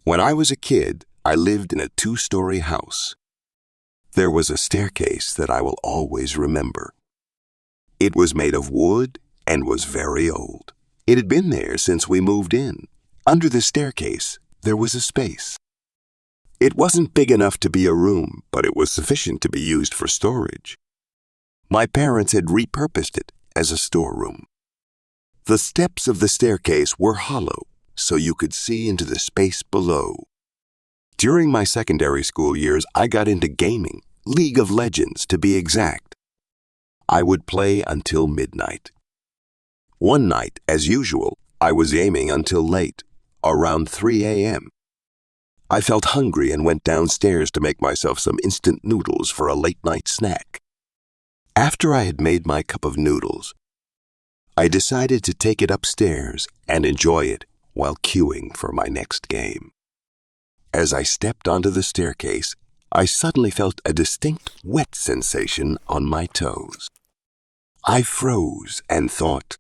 When I was a kid, I lived in a 2-story house. There was a staircase that I will always remember. It was made of wood and was very old. It had been there since we moved in. Under the staircase, there was a space. It wasn't big enough to be a room, but it was sufficient to be used for storage. My parents had repurposed it as a storeroom. The steps of the staircase were hollow, so you could see into the space below. During my secondary school years, I got into gaming, League of Legends to be exact. I would play until midnight. One night, as usual, I was gaming until late, around 3 a.m. I felt hungry and went downstairs to make myself some instant noodles for a late-night snack. After I had made my cup of noodles, I decided to take it upstairs and enjoy it while queuing for my next game. As I stepped onto the staircase, I suddenly felt a distinct wet sensation on my toes. I froze and thought,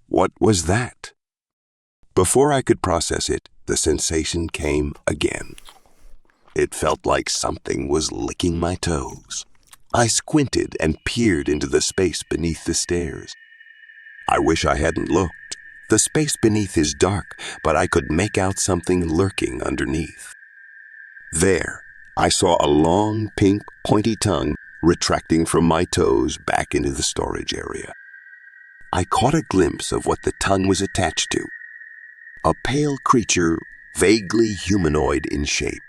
"What was that?" Before I could process it, the sensation came again. It felt like something was licking my toes. I squinted and peered into the space beneath the stairs. I wish I hadn't looked. The space beneath is dark, but I could make out something lurking underneath. There, I saw a long, pink, pointy tongue retracting from my toes back into the storage area. I caught a glimpse of what the tongue was attached to. A pale creature, vaguely humanoid in shape.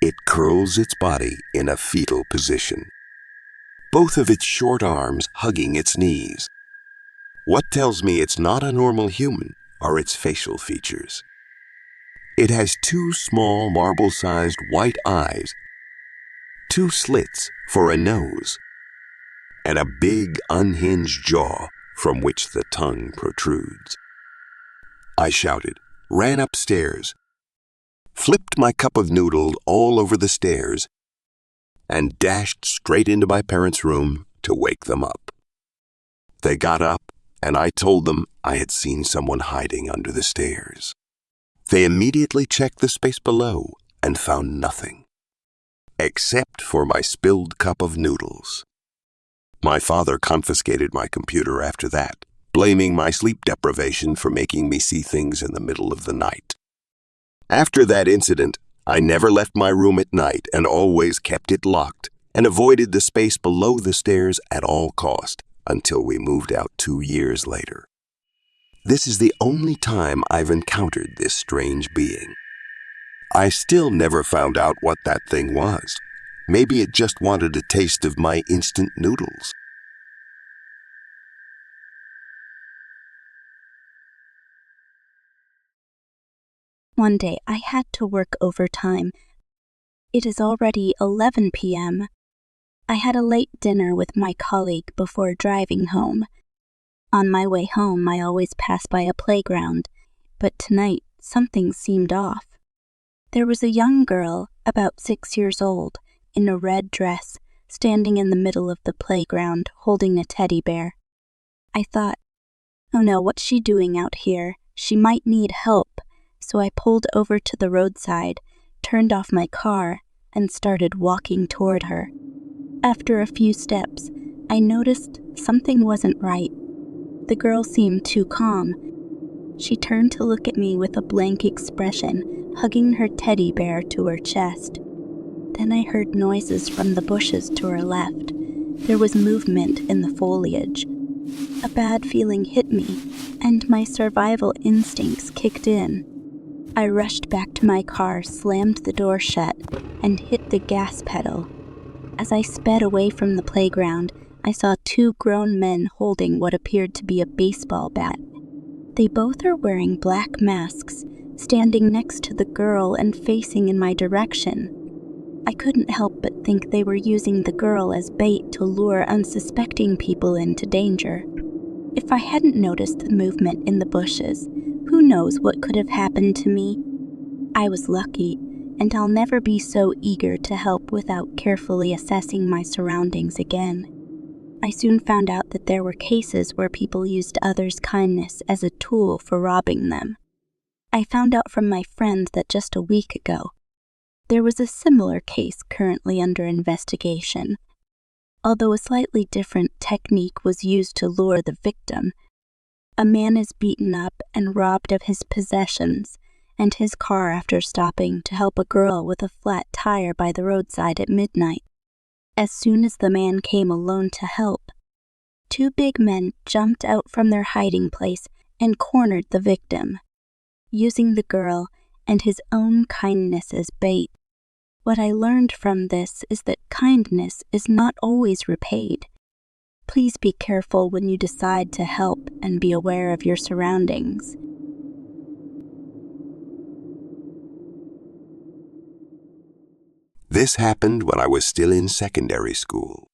It curls its body in a fetal position, both of its short arms hugging its knees. What tells me it's not a normal human are its facial features. It has 2 small marble-sized white eyes, 2 slits for a nose, and a big unhinged jaw from which the tongue protrudes. I shouted, ran upstairs, flipped my cup of noodles all over the stairs, and dashed straight into my parents' room to wake them up. They got up, and I told them I had seen someone hiding under the stairs. They immediately checked the space below and found nothing, except for my spilled cup of noodles. My father confiscated my computer after that, blaming my sleep deprivation for making me see things in the middle of the night. After that incident, I never left my room at night and always kept it locked and avoided the space below the stairs at all cost until we moved out 2 years later. This is the only time I've encountered this strange being. I still never found out what that thing was. Maybe it just wanted a taste of my instant noodles. One day I had to work overtime. It is already 11 p.m. I had a late dinner with my colleague before driving home. On my way home, I always pass by a playground, but tonight something seemed off. There was a young girl, about 6 years old, in a red dress, standing in the middle of the playground holding a teddy bear. I thought, oh no, what's she doing out here? She might need help. So I pulled over to the roadside, turned off my car, and started walking toward her. After a few steps, I noticed something wasn't right. The girl seemed too calm. She turned to look at me with a blank expression, hugging her teddy bear to her chest. Then I heard noises from the bushes to her left. There was movement in the foliage. A bad feeling hit me, and my survival instincts kicked in. I rushed back to my car, slammed the door shut, and hit the gas pedal. As I sped away from the playground, I saw 2 grown men holding what appeared to be a baseball bat. They both are wearing black masks, standing next to the girl and facing in my direction. I couldn't help but think they were using the girl as bait to lure unsuspecting people into danger. If I hadn't noticed the movement in the bushes, who knows what could have happened to me? I was lucky, and I'll never be so eager to help without carefully assessing my surroundings again. I soon found out that there were cases where people used others' kindness as a tool for robbing them. I found out from my friend that just a week ago, there was a similar case currently under investigation. Although a slightly different technique was used to lure the victim, a man is beaten up and robbed of his possessions and his car after stopping to help a girl with a flat tire by the roadside at midnight. As soon as the man came alone to help, two big men jumped out from their hiding place and cornered the victim, using the girl and his own kindness as bait. What I learned from this is that kindness is not always repaid. Please be careful when you decide to help and be aware of your surroundings. This happened when I was still in secondary school.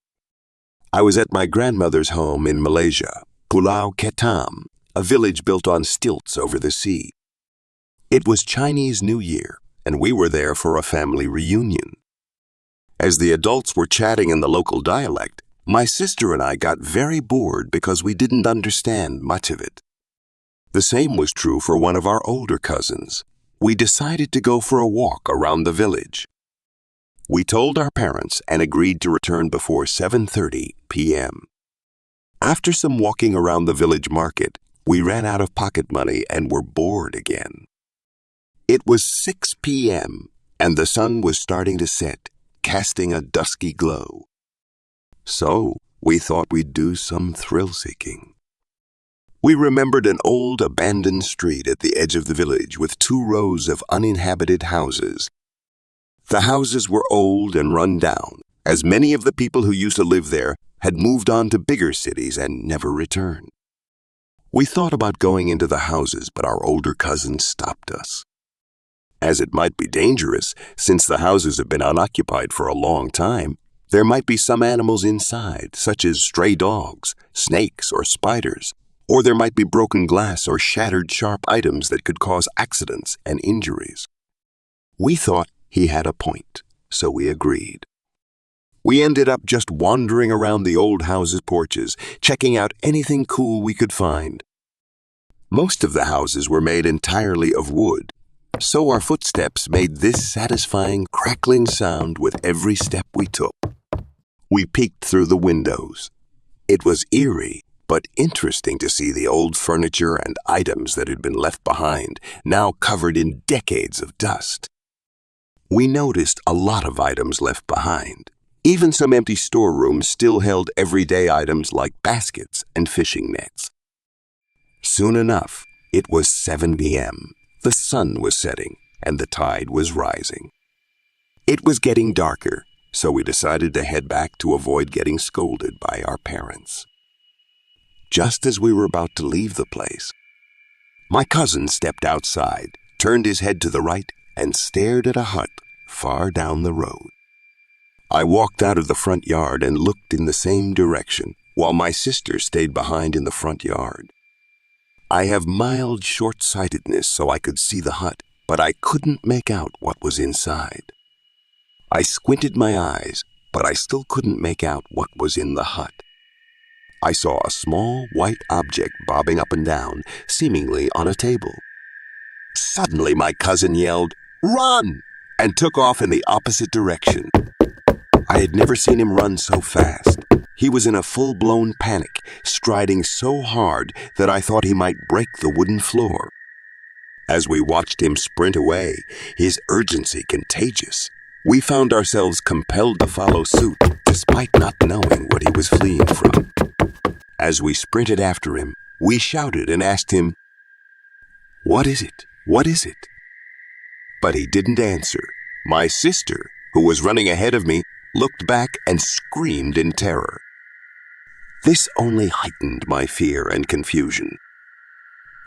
I was at my grandmother's home in Malaysia, Pulau Ketam, a village built on stilts over the sea. It was Chinese New Year, and we were there for a family reunion. As the adults were chatting in the local dialect, my sister and I got very bored because we didn't understand much of it. The same was true for one of our older cousins. We decided to go for a walk around the village. We told our parents and agreed to return before 7:30 p.m. After some walking around the village market, we ran out of pocket money and were bored again. It was 6 p.m. and the sun was starting to set, casting a dusky glow. So we thought we'd do some thrill-seeking. We remembered an old abandoned street at the edge of the village with 2 rows of uninhabited houses. The houses were old and run down, as many of the people who used to live there had moved on to bigger cities and never returned. We thought about going into the houses, but our older cousin stopped us. As it might be dangerous, since the houses have been unoccupied for a long time, there might be some animals inside, such as stray dogs, snakes, or spiders, or there might be broken glass or shattered sharp items that could cause accidents and injuries. We thought he had a point, so we agreed. We ended up just wandering around the old houses' porches, checking out anything cool we could find. Most of the houses were made entirely of wood, so our footsteps made this satisfying crackling sound with every step we took. We peeked through the windows. It was eerie, but interesting to see the old furniture and items that had been left behind, now covered in decades of dust. We noticed a lot of items left behind. Even some empty storerooms still held everyday items like baskets and fishing nets. Soon enough, it was 7 p.m. The sun was setting, and the tide was rising. It was getting darker, so we decided to head back to avoid getting scolded by our parents. Just as we were about to leave the place, my cousin stepped outside, turned his head to the right, and stared at a hut far down the road. I walked out of the front yard and looked in the same direction, while my sister stayed behind in the front yard. I have mild short-sightedness, so I could see the hut, but I couldn't make out what was inside. I squinted my eyes, but I still couldn't make out what was in the hut. I saw a small white object bobbing up and down, seemingly on a table. Suddenly my cousin yelled, "Run!" and took off in the opposite direction. I had never seen him run so fast. He was in a full-blown panic, striding so hard that I thought he might break the wooden floor. As we watched him sprint away, his urgency contagious, we found ourselves compelled to follow suit, despite not knowing what he was fleeing from. As we sprinted after him, we shouted and asked him, "What is it? What is it?" But he didn't answer. My sister, who was running ahead of me, looked back and screamed in terror. This only heightened my fear and confusion.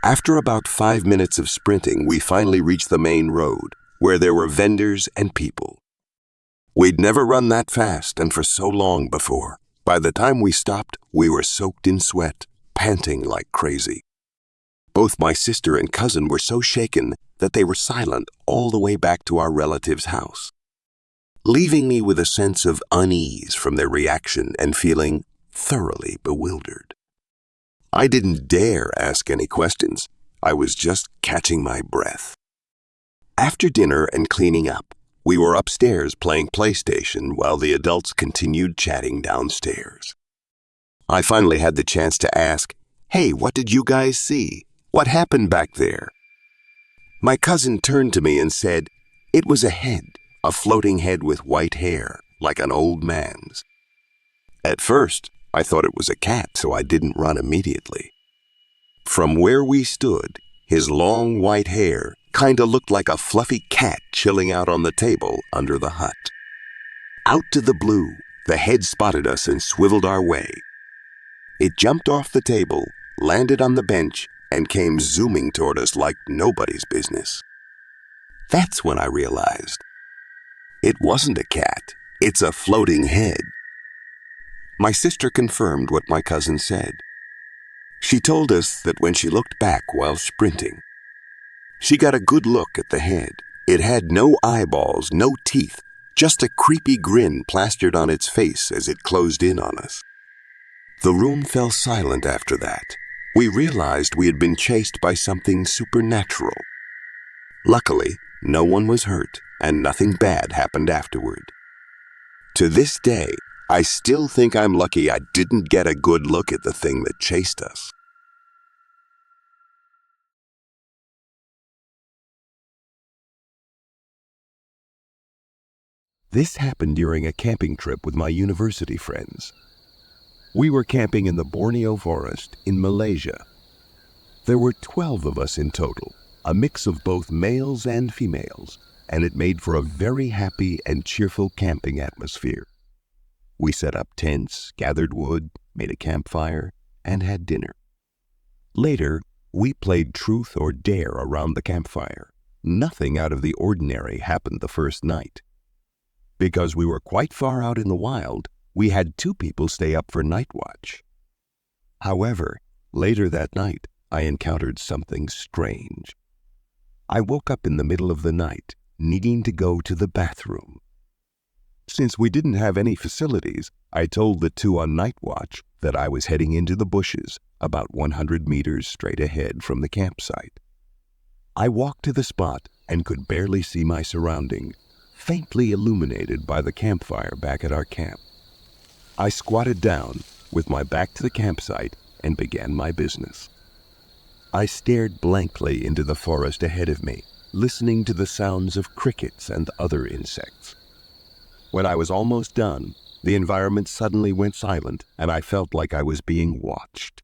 After about 5 minutes of sprinting, we finally reached the main road, where there were vendors and people. We'd never run that fast and for so long before. By the time we stopped, we were soaked in sweat, panting like crazy. Both my sister and cousin were so shaken that they were silent all the way back to our relative's house, leaving me with a sense of unease from their reaction and feeling thoroughly bewildered. I didn't dare ask any questions. I was just catching my breath. After dinner and cleaning up, we were upstairs playing PlayStation while the adults continued chatting downstairs. I finally had the chance to ask, "Hey, what did you guys see? What happened back there?" My cousin turned to me and said, "It was a head, a floating head with white hair, like an old man's." At first, I thought it was a cat, so I didn't run immediately. From where we stood, his long white hair kinda looked like a fluffy cat chilling out on the table under the hut. Out to the blue, the head spotted us and swiveled our way. It jumped off the table, landed on the bench, and came zooming toward us like nobody's business. That's when I realized it wasn't a cat, it's a floating head. My sister confirmed what my cousin said. She told us that when she looked back while sprinting, she got a good look at the head. It had no eyeballs, no teeth, just a creepy grin plastered on its face as it closed in on us. The room fell silent after that. We realized we had been chased by something supernatural. Luckily, no one was hurt, and nothing bad happened afterward. To this day, I still think I'm lucky I didn't get a good look at the thing that chased us. This happened during a camping trip with my university friends. We were camping in the Borneo forest in Malaysia. There were 12 of us in total, a mix of both males and females, and it made for a very happy and cheerful camping atmosphere. We set up tents, gathered wood, made a campfire, and had dinner. Later, we played truth or dare around the campfire. Nothing out of the ordinary happened the first night. Because we were quite far out in the wild, we had 2 people stay up for night watch. However, later that night, I encountered something strange. I woke up in the middle of the night, needing to go to the bathroom. Since we didn't have any facilities, I told the 2 on night watch that I was heading into the bushes about 100 meters straight ahead from the campsite. I walked to the spot and could barely see my surroundings, faintly illuminated by the campfire back at our camp. I squatted down with my back to the campsite and began my business. I stared blankly into the forest ahead of me, listening to the sounds of crickets and other insects. When I was almost done, the environment suddenly went silent and I felt like I was being watched.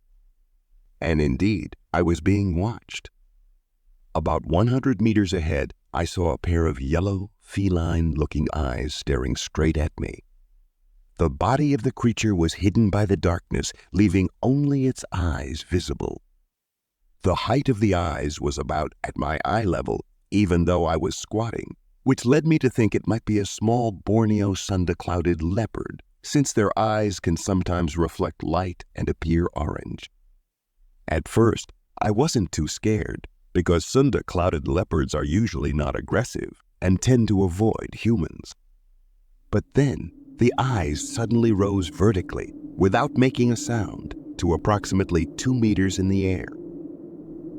And indeed, I was being watched. About 100 meters ahead, I saw a pair of yellow, feline-looking eyes staring straight at me. The body of the creature was hidden by the darkness, leaving only its eyes visible. The height of the eyes was about at my eye level, even though I was squatting, which led me to think it might be a small Borneo sunda-clouded leopard, since their eyes can sometimes reflect light and appear orange. At first, I wasn't too scared, because sunda-clouded leopards are usually not aggressive and tend to avoid humans. But then, the eyes suddenly rose vertically, without making a sound, to approximately 2 meters in the air.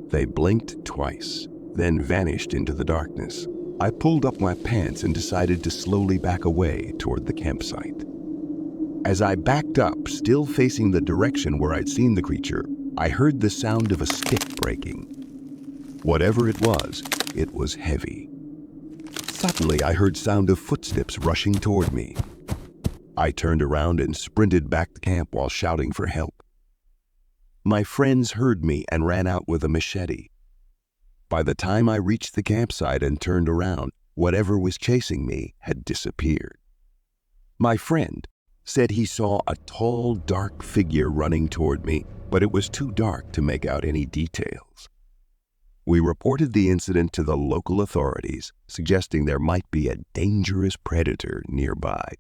They blinked twice, then vanished into the darkness. I pulled up my pants and decided to slowly back away toward the campsite. As I backed up, still facing the direction where I'd seen the creature, I heard the sound of a stick breaking. Whatever it was heavy. Suddenly, I heard sound of footsteps rushing toward me. I turned around and sprinted back to camp while shouting for help. My friends heard me and ran out with a machete. By the time I reached the campsite and turned around, whatever was chasing me had disappeared. My friend said he saw a tall, dark figure running toward me, but it was too dark to make out any details. We reported the incident to the local authorities, suggesting there might be a dangerous predator nearby.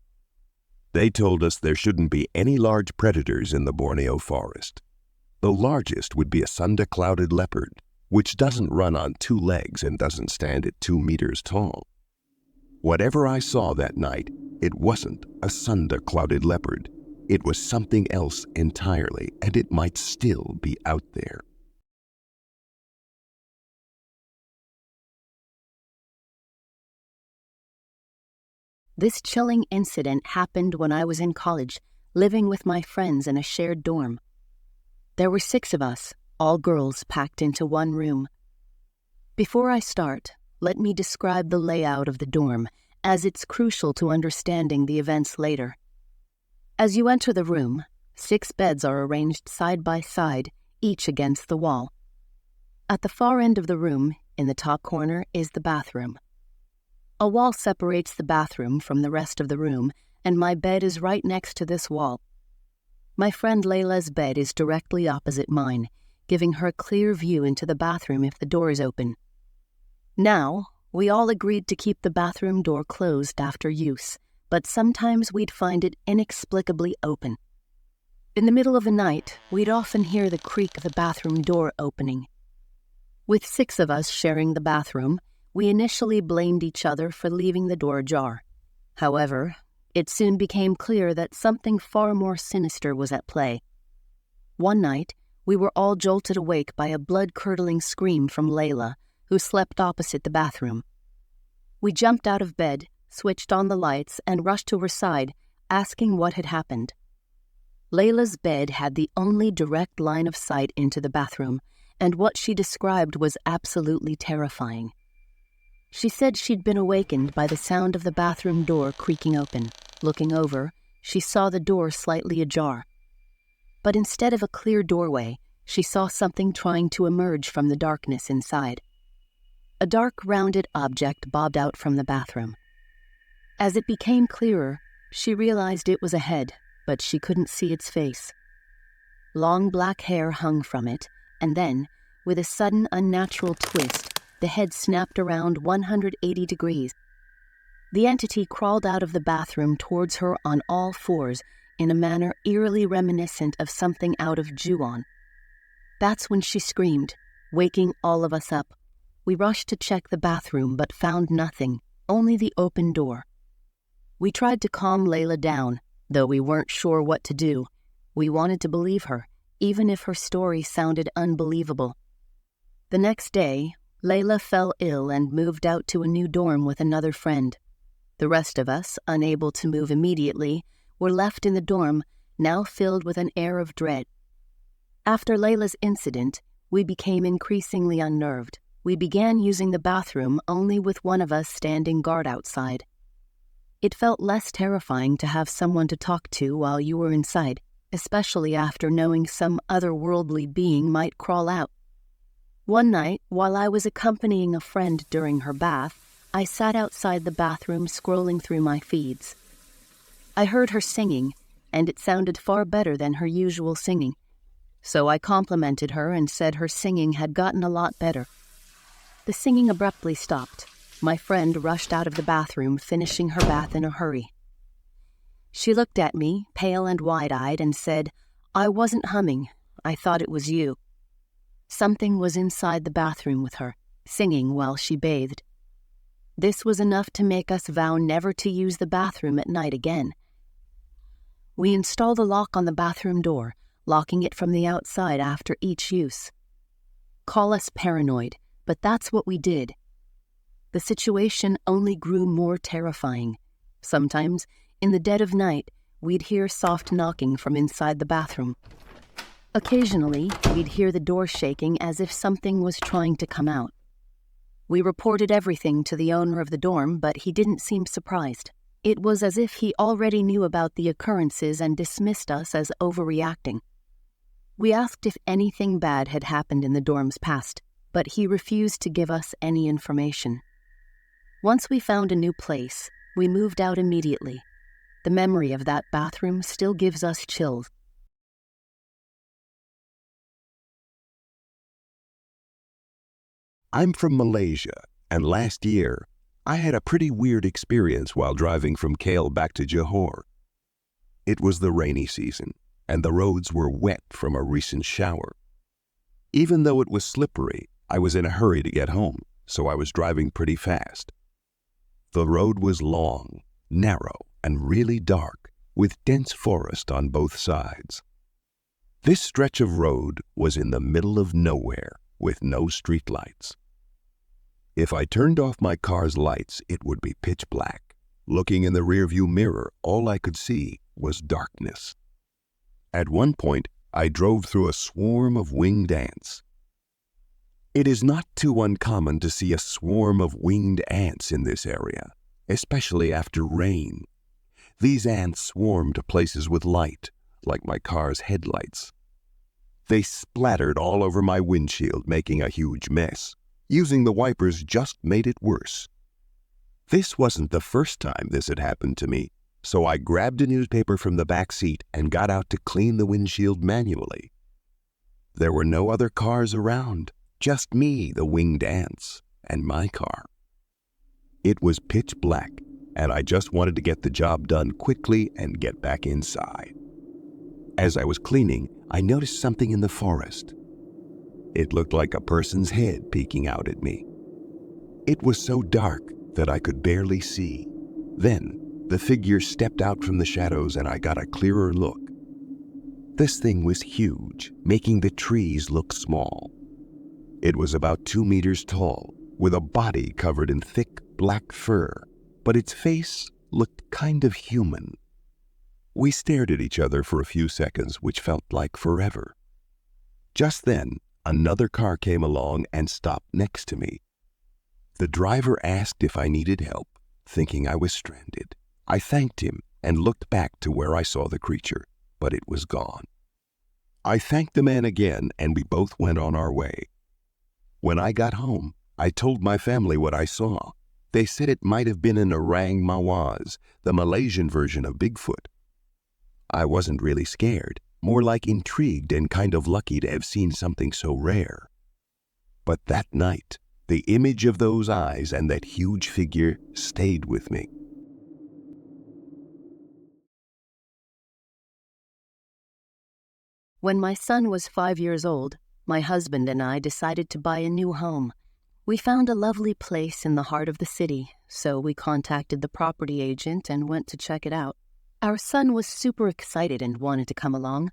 They told us there shouldn't be any large predators in the Borneo forest. The largest would be a sunda-clouded leopard, which doesn't run on 2 legs and doesn't stand at 2 meters tall. Whatever I saw that night, it wasn't a sunda-clouded leopard. It was something else entirely, and it might still be out there. This chilling incident happened when I was in college, living with my friends in a shared dorm. There were 6 of us, all girls packed into one room. Before I start, let me describe the layout of the dorm, as it's crucial to understanding the events later. As you enter the room, 6 beds are arranged side by side, each against the wall. At the far end of the room, in the top corner, is the bathroom. A wall separates the bathroom from the rest of the room, and my bed is right next to this wall. My friend Layla's bed is directly opposite mine, giving her a clear view into the bathroom if the door is open. Now, we all agreed to keep the bathroom door closed after use, but sometimes we'd find it inexplicably open. In the middle of the night, we'd often hear the creak of the bathroom door opening. With 6 of us sharing the bathroom, we initially blamed each other for leaving the door ajar. However, it soon became clear that something far more sinister was at play. One night, we were all jolted awake by a blood-curdling scream from Layla, who slept opposite the bathroom. We jumped out of bed, switched on the lights, and rushed to her side, asking what had happened. Layla's bed had the only direct line of sight into the bathroom, and what she described was absolutely terrifying. She said she'd been awakened by the sound of the bathroom door creaking open. Looking over, she saw the door slightly ajar. But instead of a clear doorway, she saw something trying to emerge from the darkness inside. A dark, rounded object bobbed out from the bathroom. As it became clearer, she realized it was a head, but she couldn't see its face. Long black hair hung from it, and then, with a sudden unnatural twist, the head snapped around 180 degrees. The entity crawled out of the bathroom towards her on all fours in a manner eerily reminiscent of something out of Ju-on. That's when she screamed, waking all of us up. We rushed to check the bathroom but found nothing, only the open door. We tried to calm Layla down, though we weren't sure what to do. We wanted to believe her, even if her story sounded unbelievable. The next day, Layla fell ill and moved out to a new dorm with another friend. The rest of us, unable to move immediately, were left in the dorm, now filled with an air of dread. After Layla's incident, we became increasingly unnerved. We began using the bathroom only with one of us standing guard outside. It felt less terrifying to have someone to talk to while you were inside, especially after knowing some otherworldly being might crawl out. One night, while I was accompanying a friend during her bath, I sat outside the bathroom scrolling through my feeds. I heard her singing, and it sounded far better than her usual singing. So I complimented her and said her singing had gotten a lot better. The singing abruptly stopped. My friend rushed out of the bathroom, finishing her bath in a hurry. She looked at me, pale and wide-eyed, and said, "I wasn't humming. I thought it was you." Something was inside the bathroom with her, singing while she bathed. This was enough to make us vow never to use the bathroom at night again. We installed a lock on the bathroom door, locking it from the outside after each use. Call us paranoid, but that's what we did. The situation only grew more terrifying. Sometimes, in the dead of night, we'd hear soft knocking from inside the bathroom. Occasionally, we'd hear the door shaking as if something was trying to come out. We reported everything to the owner of the dorm, but he didn't seem surprised. It was as if he already knew about the occurrences and dismissed us as overreacting. We asked if anything bad had happened in the dorm's past, but he refused to give us any information. Once we found a new place, we moved out immediately. The memory of that bathroom still gives us chills. I'm from Malaysia, and last year, I had a pretty weird experience while driving from Kale back to Johor. It was the rainy season, and the roads were wet from a recent shower. Even though it was slippery, I was in a hurry to get home, so I was driving pretty fast. The road was long, narrow, and really dark, with dense forest on both sides. This stretch of road was in the middle of nowhere, with no streetlights. If I turned off my car's lights, it would be pitch black, Looking in the rearview mirror, all I could see was darkness. At one point, I drove through a swarm of winged ants. It is not too uncommon to see a swarm of winged ants in this area, especially after rain. These ants swarm to places with light, like my car's headlights. They splattered all over my windshield, making a huge mess. Using the wipers just made it worse. This wasn't the first time this had happened to me, so I grabbed a newspaper from the back seat and got out to clean the windshield manually. There were no other cars around, just me, the winged ants, and my car. It was pitch black, and I just wanted to get the job done quickly and get back inside. As I was cleaning, I noticed something in the forest. It looked like a person's head peeking out at me. It was so dark that I could barely see. Then, the figure stepped out from the shadows and I got a clearer look. This thing was huge, making the trees look small. It was about 2 meters tall, with a body covered in thick black fur, but its face looked kind of human. We stared at each other for a few seconds, which felt like forever. Just then, another car came along and stopped next to me. The driver asked if I needed help, thinking I was stranded. I thanked him and looked back to where I saw the creature, but it was gone. I thanked the man again, and we both went on our way. When I got home, I told my family what I saw. They said it might have been an orang mawaz, the Malaysian version of Bigfoot. I wasn't really scared, more like intrigued and kind of lucky to have seen something so rare. But that night, the image of those eyes and that huge figure stayed with me. When my son was 5 years old, my husband and I decided to buy a new home. We found a lovely place in the heart of the city, so we contacted the property agent and went to check it out. Our son was super excited and wanted to come along.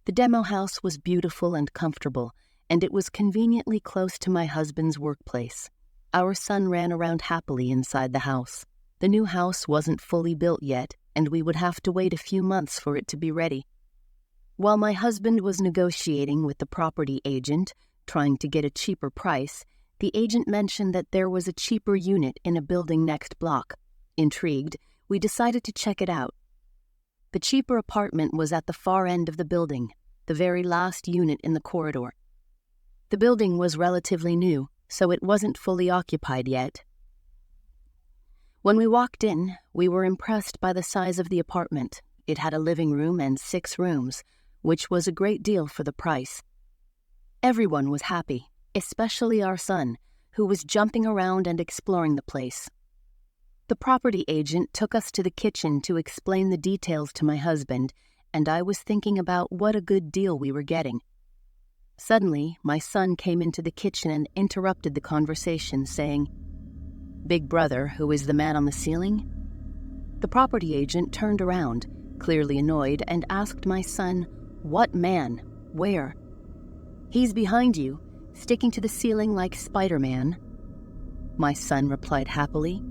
The demo house was beautiful and comfortable, and it was conveniently close to my husband's workplace. Our son ran around happily inside the house. The new house wasn't fully built yet, and we would have to wait a few months for it to be ready. While my husband was negotiating with the property agent, trying to get a cheaper price, the agent mentioned that there was a cheaper unit in a building next block. Intrigued, we decided to check it out. The cheaper apartment was at the far end of the building, the very last unit in the corridor. The building was relatively new, so it wasn't fully occupied yet. When we walked in, we were impressed by the size of the apartment. It had a living room and 6 rooms, which was a great deal for the price. Everyone was happy, especially our son, who was jumping around and exploring the place. The property agent took us to the kitchen to explain the details to my husband, and I was thinking about what a good deal we were getting. Suddenly, my son came into the kitchen and interrupted the conversation, saying, "Big brother, who is the man on the ceiling?" The property agent turned around, clearly annoyed, and asked my son, "What man? Where?" "He's behind you, sticking to the ceiling like Spider-Man," my son replied happily.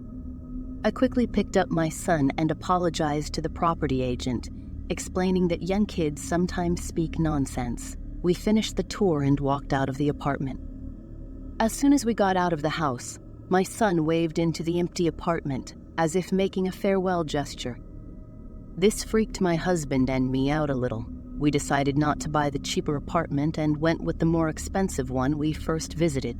I quickly picked up my son and apologized to the property agent, explaining that young kids sometimes speak nonsense. We finished the tour and walked out of the apartment. As soon as we got out of the house, my son waved into the empty apartment, as if making a farewell gesture. This freaked my husband and me out a little. We decided not to buy the cheaper apartment and went with the more expensive one we first visited.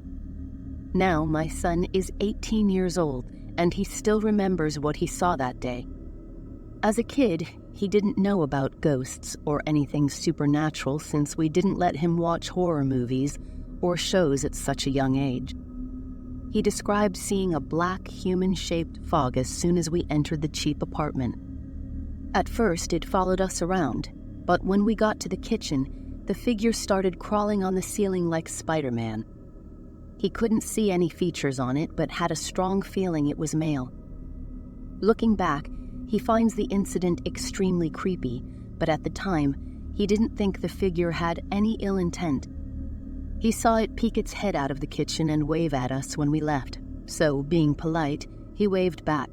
Now my son is 18 years old, and he still remembers what he saw that day. As a kid, he didn't know about ghosts or anything supernatural since we didn't let him watch horror movies or shows at such a young age. He described seeing a black, human-shaped fog as soon as we entered the cheap apartment. At first, it followed us around, but when we got to the kitchen, the figure started crawling on the ceiling like Spider-Man. He couldn't see any features on it, but had a strong feeling it was male. Looking back, he finds the incident extremely creepy, but at the time, he didn't think the figure had any ill intent. He saw it peek its head out of the kitchen and wave at us when we left, so, being polite, he waved back.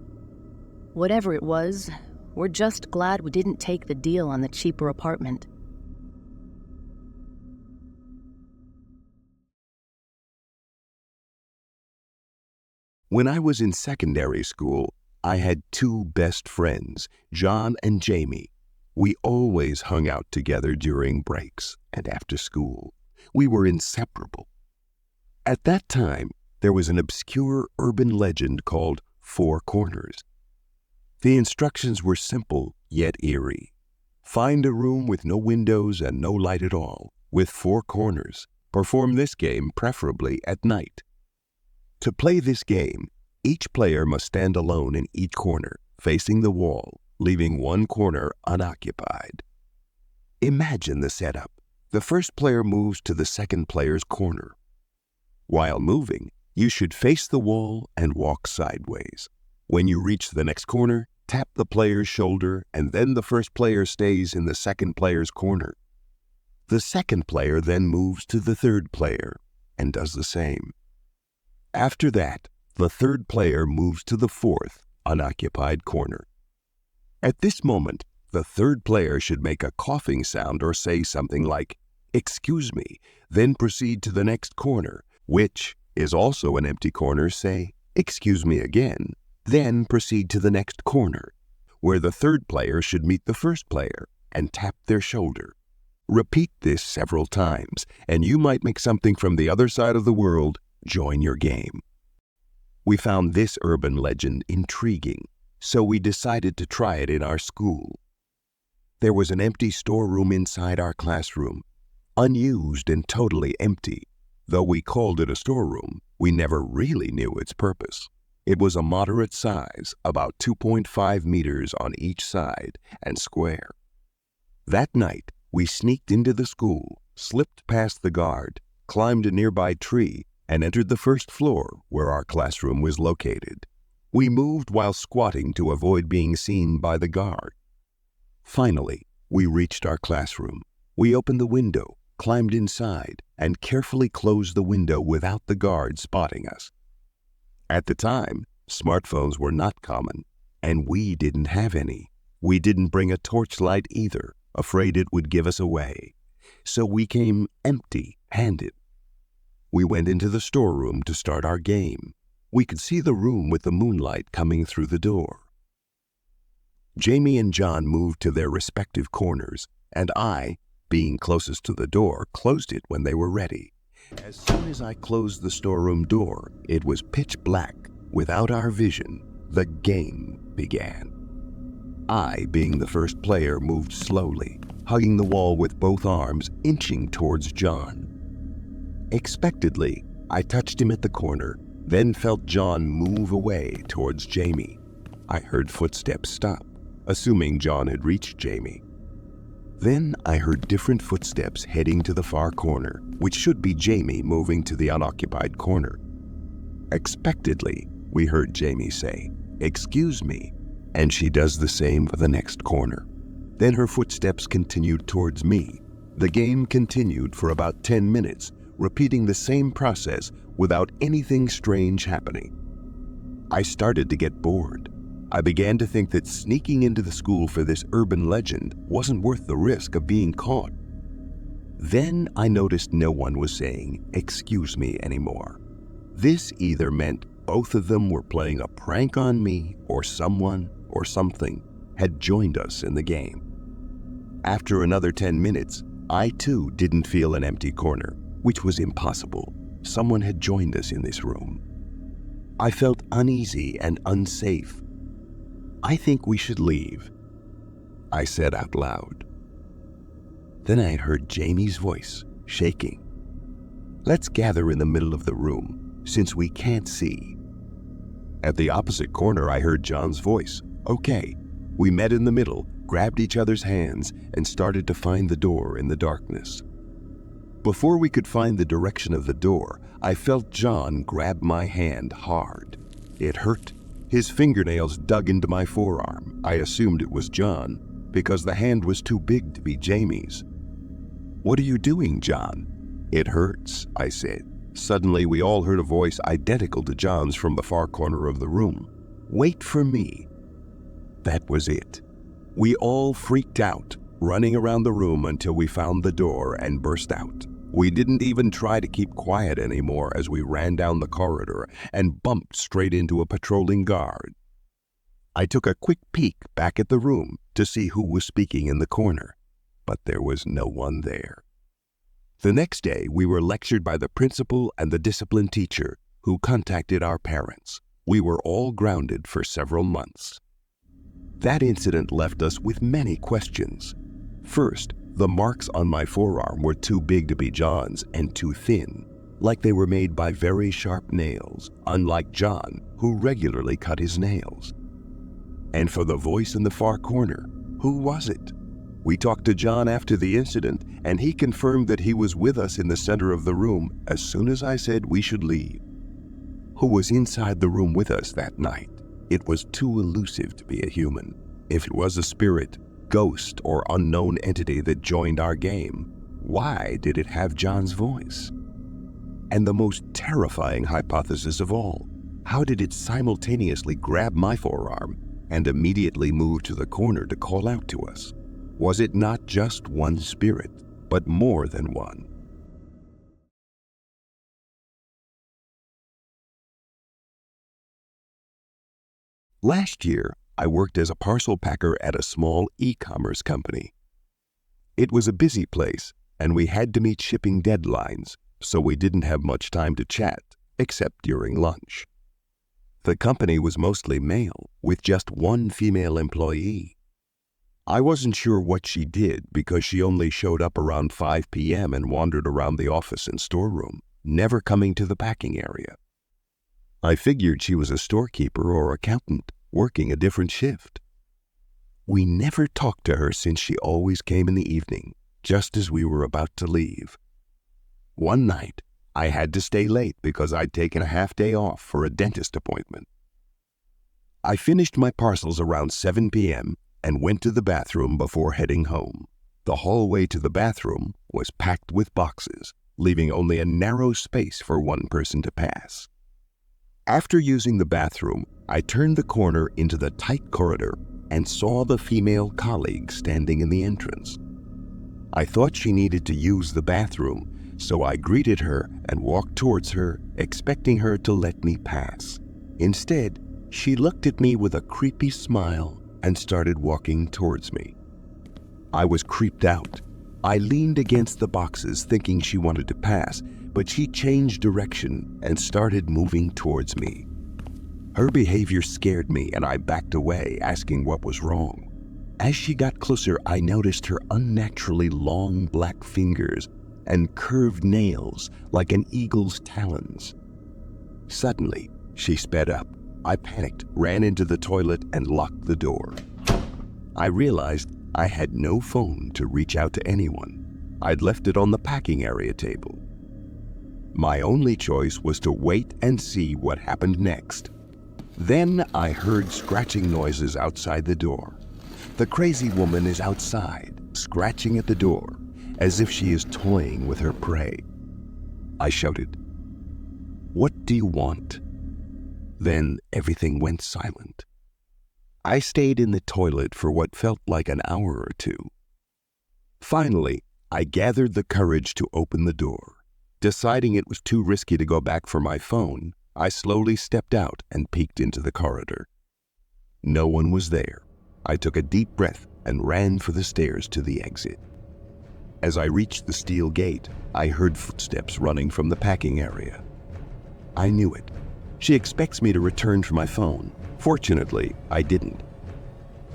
Whatever it was, we're just glad we didn't take the deal on the cheaper apartment. When I was in secondary school, I had two best friends, John and Jamie. We always hung out together during breaks and after school. We were inseparable. At that time, there was an obscure urban legend called Four Corners. The instructions were simple yet eerie. Find a room with no windows and no light at all, with four corners. Perform this game preferably at night. To play this game, each player must stand alone in each corner, facing the wall, leaving one corner unoccupied. Imagine the setup. The first player moves to the second player's corner. While moving, you should face the wall and walk sideways. When you reach the next corner, tap the player's shoulder, and then the first player stays in the second player's corner. The second player then moves to the third player and does the same. After that, the third player moves to the fourth unoccupied corner. At this moment, the third player should make a coughing sound or say something like, "Excuse me," then proceed to the next corner, which is also an empty corner, say, "Excuse me" again, then proceed to the next corner, where the third player should meet the first player and tap their shoulder. Repeat this several times, and you might make something from the other side of the world join your game. We found this urban legend intriguing, so we decided to try it in our school. There was an empty storeroom inside our classroom, unused and totally empty. Though we called it a storeroom, we never really knew its purpose. It was a moderate size, about 2.5 meters on each side, and square. That night, we sneaked into the school, slipped past the guard, climbed a nearby tree, and entered the first floor where our classroom was located. We moved while squatting to avoid being seen by the guard. Finally, we reached our classroom. We opened the window, climbed inside, and carefully closed the window without the guard spotting us. At the time, smartphones were not common, and we didn't have any. We didn't bring a torchlight either, afraid it would give us away. So we came empty-handed. We went into the storeroom to start our game. We could see the room with the moonlight coming through the door. Jamie and John moved to their respective corners, and I, being closest to the door, closed it when they were ready. As soon as I closed the storeroom door, it was pitch black. Without our vision, the game began. I, being the first player, moved slowly, hugging the wall with both arms, inching towards John. Expectedly, I touched him at the corner, then felt John move away towards Jamie. I heard footsteps stop, assuming John had reached Jamie. Then I heard different footsteps heading to the far corner, which should be Jamie moving to the unoccupied corner. Expectedly, we heard Jamie say, "Excuse me," and she does the same for the next corner. Then her footsteps continued towards me. The game continued for about 10 minutes, repeating the same process without anything strange happening. I started to get bored. I began to think that sneaking into the school for this urban legend wasn't worth the risk of being caught. Then I noticed no one was saying, "Excuse me" anymore. This either meant both of them were playing a prank on me, or someone or something had joined us in the game. After another 10 minutes, I too didn't feel an empty corner, which was impossible. Someone had joined us in this room. I felt uneasy and unsafe. "I think we should leave," I said out loud. Then I heard Jamie's voice, shaking. "Let's gather in the middle of the room, since we can't see." At the opposite corner, I heard John's voice. "Okay." We met in the middle, grabbed each other's hands, and started to find the door in the darkness. Before we could find the direction of the door, I felt John grab my hand hard. It hurt. His fingernails dug into my forearm. I assumed it was John, because the hand was too big to be Jamie's. "What are you doing, John?" "It hurts," I said. Suddenly, we all heard a voice identical to John's from the far corner of the room. "Wait for me." that was it. We all freaked out, running around the room until we found the door and burst out. We didn't even try to keep quiet anymore as we ran down the corridor and bumped straight into a patrolling guard. I took a quick peek back at the room to see who was speaking in the corner, but there was no one there. The next day, we were lectured by the principal and the discipline teacher, who contacted our parents. We were all grounded for several months. That incident left us with many questions. First, the marks on my forearm were too big to be John's and too thin, like they were made by very sharp nails, unlike John, who regularly cut his nails. And for the voice in the far corner, who was it? We talked to John after the incident, and he confirmed that he was with us in the center of the room as soon as I said we should leave. Who was inside the room with us that night? It was too elusive to be a human. If it was a spirit, ghost, or unknown entity that joined our game, why did it have John's voice? And the most terrifying hypothesis of all, how did it simultaneously grab my forearm and immediately move to the corner to call out to us? Was it not just one spirit, but more than one? Last year, I worked as a parcel packer at a small e-commerce company. It was a busy place, and we had to meet shipping deadlines, so we didn't have much time to chat, except during lunch. The company was mostly male, with just one female employee. I wasn't sure what she did because she only showed up around 5 p.m. and wandered around the office and storeroom, never coming to the packing area. I figured she was a storekeeper or accountant, working a different shift. We never talked to her since she always came in the evening, just as we were about to leave. One night, I had to stay late because I'd taken a half day off for a dentist appointment. I finished my parcels around 7 p.m. and went to the bathroom before heading home. The hallway to the bathroom was packed with boxes, leaving only a narrow space for one person to pass. After using the bathroom, I turned the corner into the tight corridor and saw the female colleague standing in the entrance. I thought she needed to use the bathroom, so I greeted her and walked towards her, expecting her to let me pass. Instead, she looked at me with a creepy smile and started walking towards me. I was creeped out. I leaned against the boxes thinking she wanted to pass, but she changed direction and started moving towards me. Her behavior scared me and I backed away, asking what was wrong. As she got closer, I noticed her unnaturally long black fingers and curved nails like an eagle's talons. Suddenly, she sped up. I panicked, ran into the toilet, and locked the door. I realized I had no phone to reach out to anyone. I'd left it on the packing area table. My only choice was to wait and see what happened next. Then I heard scratching noises outside the door. The crazy woman is outside, scratching at the door, as if she is toying with her prey. I shouted, "What do you want?" Then everything went silent. I stayed in the toilet for what felt like an hour or two. Finally, I gathered the courage to open the door. Deciding it was too risky to go back for my phone, I slowly stepped out and peeked into the corridor. No one was there. I took a deep breath and ran for the stairs to the exit. As I reached the steel gate, I heard footsteps running from the packing area. I knew it. She expects me to return for my phone. Fortunately, I didn't.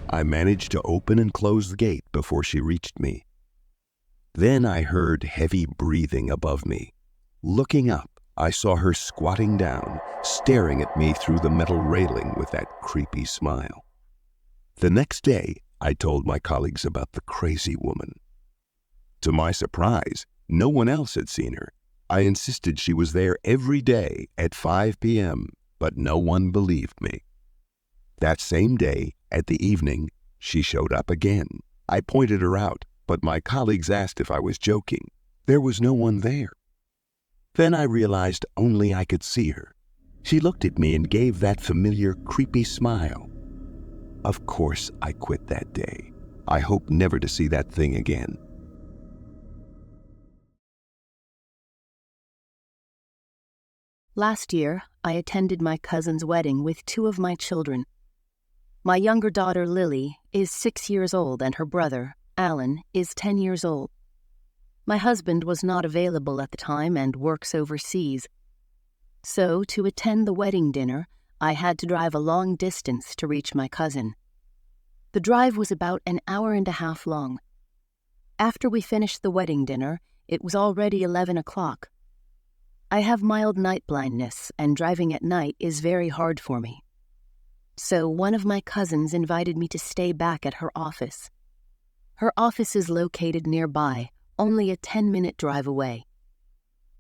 I managed to open and close the gate before she reached me. Then I heard heavy breathing above me. Looking up, I saw her squatting down, staring at me through the metal railing with that creepy smile. The next day, I told my colleagues about the crazy woman. To my surprise, no one else had seen her. I insisted she was there every day at 5 p.m., but no one believed me. That same day, at the evening, she showed up again. I pointed her out, but my colleagues asked if I was joking. There was no one there. Then I realized only I could see her. She looked at me and gave that familiar, creepy smile. Of course, I quit that day. I hope never to see that thing again. Last year, I attended my cousin's wedding with 2 of my children. My younger daughter, Lily, is 6 years old, and her brother, Alan, is 10 years old. My husband was not available at the time and works overseas. So, to attend the wedding dinner, I had to drive a long distance to reach my cousin. The drive was about an hour and a half long. After we finished the wedding dinner, it was already 11 o'clock. I have mild night blindness, and driving at night is very hard for me. So one of my cousins invited me to stay back at her office. Her office is located nearby, only a 10-minute drive away.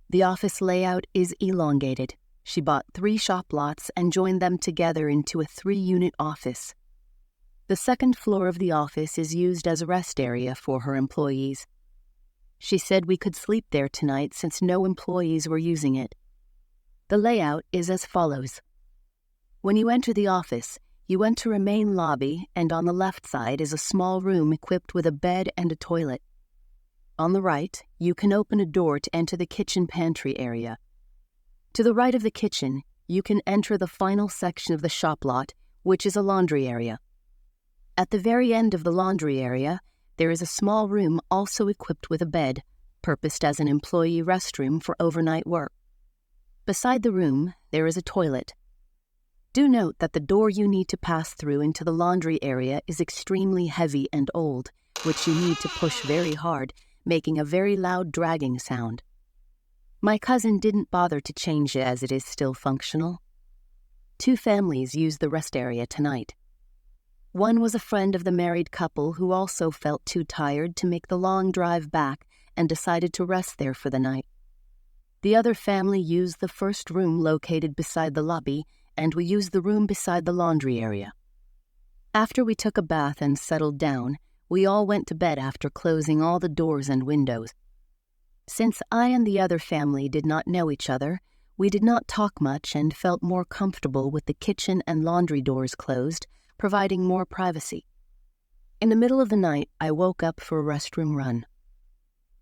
The office layout is elongated. She bought 3 shop lots and joined them together into a 3-unit office. The second floor of the office is used as a rest area for her employees. She said we could sleep there tonight since no employees were using it. The layout is as follows. When you enter the office, you enter a main lobby, and on the left side is a small room equipped with a bed and a toilet. On the right, you can open a door to enter the kitchen pantry area. To the right of the kitchen, you can enter the final section of the shop lot, which is a laundry area. At the very end of the laundry area, there is a small room also equipped with a bed, purposed as an employee restroom for overnight work. Beside the room, there is a toilet. Do note that the door you need to pass through into the laundry area is extremely heavy and old, which you need to push very hard, making a very loud dragging sound. My cousin didn't bother to change it as it is still functional. 2 families used the rest area tonight. One was a friend of the married couple who also felt too tired to make the long drive back and decided to rest there for the night. The other family used the first room located beside the lobby, and we used the room beside the laundry area. After we took a bath and settled down, we all went to bed after closing all the doors and windows. Since I and the other family did not know each other, we did not talk much and felt more comfortable with the kitchen and laundry doors closed, providing more privacy. In the middle of the night, I woke up for a restroom run.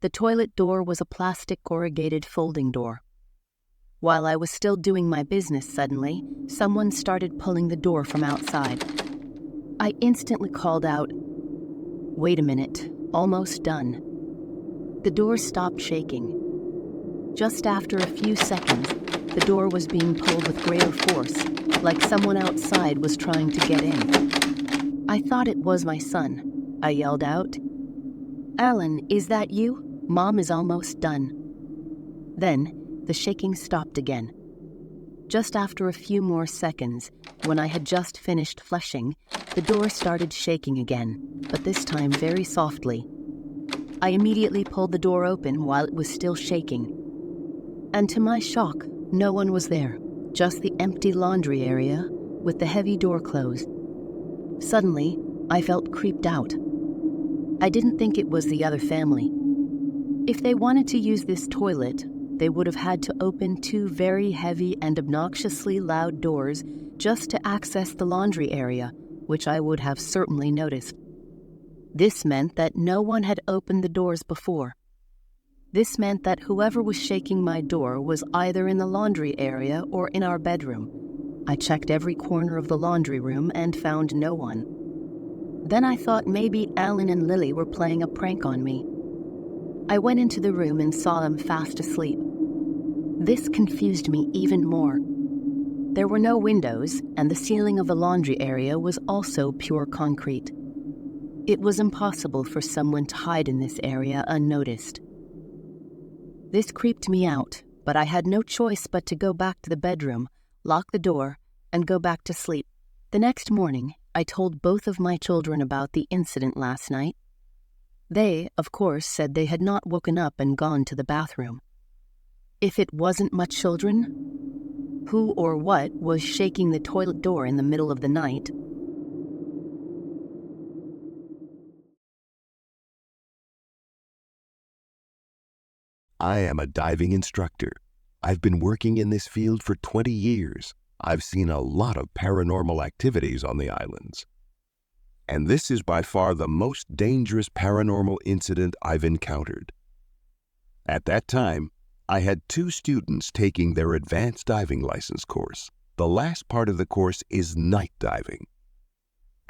The toilet door was a plastic corrugated folding door. While I was still doing my business, suddenly, someone started pulling the door from outside. I instantly called out, "Wait a minute, almost done." The door stopped shaking. Just after a few seconds, the door was being pulled with greater force, like someone outside was trying to get in. I thought it was my son. I yelled out, "Alan, is that you? Mom is almost done." Then, the shaking stopped again. Just after a few more seconds, when I had just finished flushing, the door started shaking again, but this time very softly. I immediately pulled the door open while it was still shaking. And to my shock, no one was there, just the empty laundry area with the heavy door closed. Suddenly, I felt creeped out. I didn't think it was the other family. If they wanted to use this toilet, they would have had to open 2 very heavy and obnoxiously loud doors just to access the laundry area, which I would have certainly noticed. This meant that no one had opened the doors before. This meant that whoever was shaking my door was either in the laundry area or in our bedroom. I checked every corner of the laundry room and found no one. Then I thought maybe Alan and Lily were playing a prank on me. I went into the room and saw them fast asleep. This confused me even more. There were no windows, and the ceiling of the laundry area was also pure concrete. It was impossible for someone to hide in this area unnoticed. This creeped me out, but I had no choice but to go back to the bedroom, lock the door, and go back to sleep. The next morning, I told both of my children about the incident last night. They, of course, said they had not woken up and gone to the bathroom. If it wasn't my children, who or what was shaking the toilet door in the middle of the night? I am a diving instructor. I've been working in this field for 20 years. I've seen a lot of paranormal activities on the islands. and this is by far the most dangerous paranormal incident I've encountered. At that time, I had 2 students taking their advanced diving license course. The last part of the course is night diving.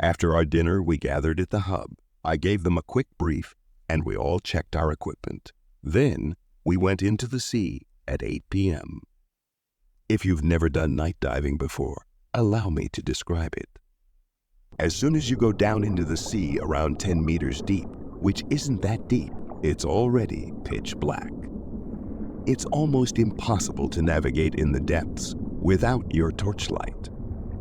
After our dinner, we gathered at the hub. I gave them a quick brief, and we all checked our equipment. Then, we went into the sea at 8 p.m. If you've never done night diving before, allow me to describe it. As soon as you go down into the sea around 10 meters deep, which isn't that deep, it's already pitch black. It's almost impossible to navigate in the depths without your torchlight.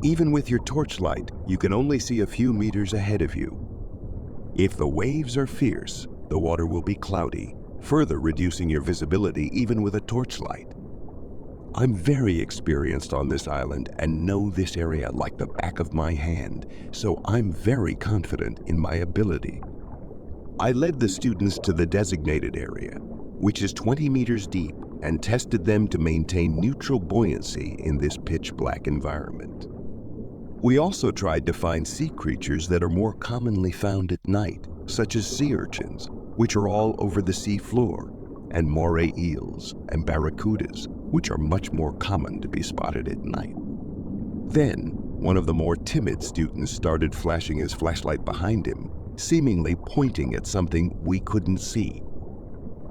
Even with your torchlight, you can only see a few meters ahead of you. If the waves are fierce, the water will be cloudy, further reducing your visibility even with a torchlight. I'm very experienced on this island and know this area like the back of my hand, so I'm very confident in my ability. I led the students to the designated area, which is 20 meters deep, and tested them to maintain neutral buoyancy in this pitch-black environment. We also tried to find sea creatures that are more commonly found at night, such as sea urchins, which are all over the sea floor, and moray eels and barracudas, which are much more common to be spotted at night. Then, one of the more timid students started flashing his flashlight behind him, seemingly pointing at something we couldn't see.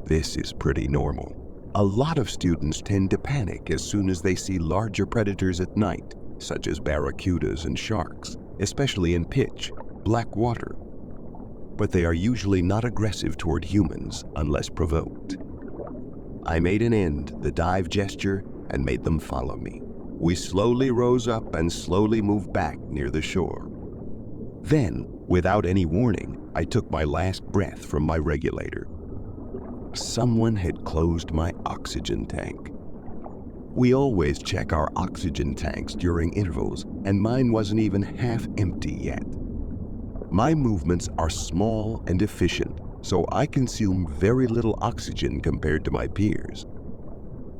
This is pretty normal. A lot of students tend to panic as soon as they see larger predators at night, such as barracudas and sharks, especially in pitch black water. But they are usually not aggressive toward humans unless provoked. I made an end, the dive gesture, and made them follow me. We slowly rose up and slowly moved back near the shore. Then, without any warning, I took my last breath from my regulator. Someone had closed my oxygen tank. We always check our oxygen tanks during intervals, and mine wasn't even half empty yet. My movements are small and efficient, so I consume very little oxygen compared to my peers.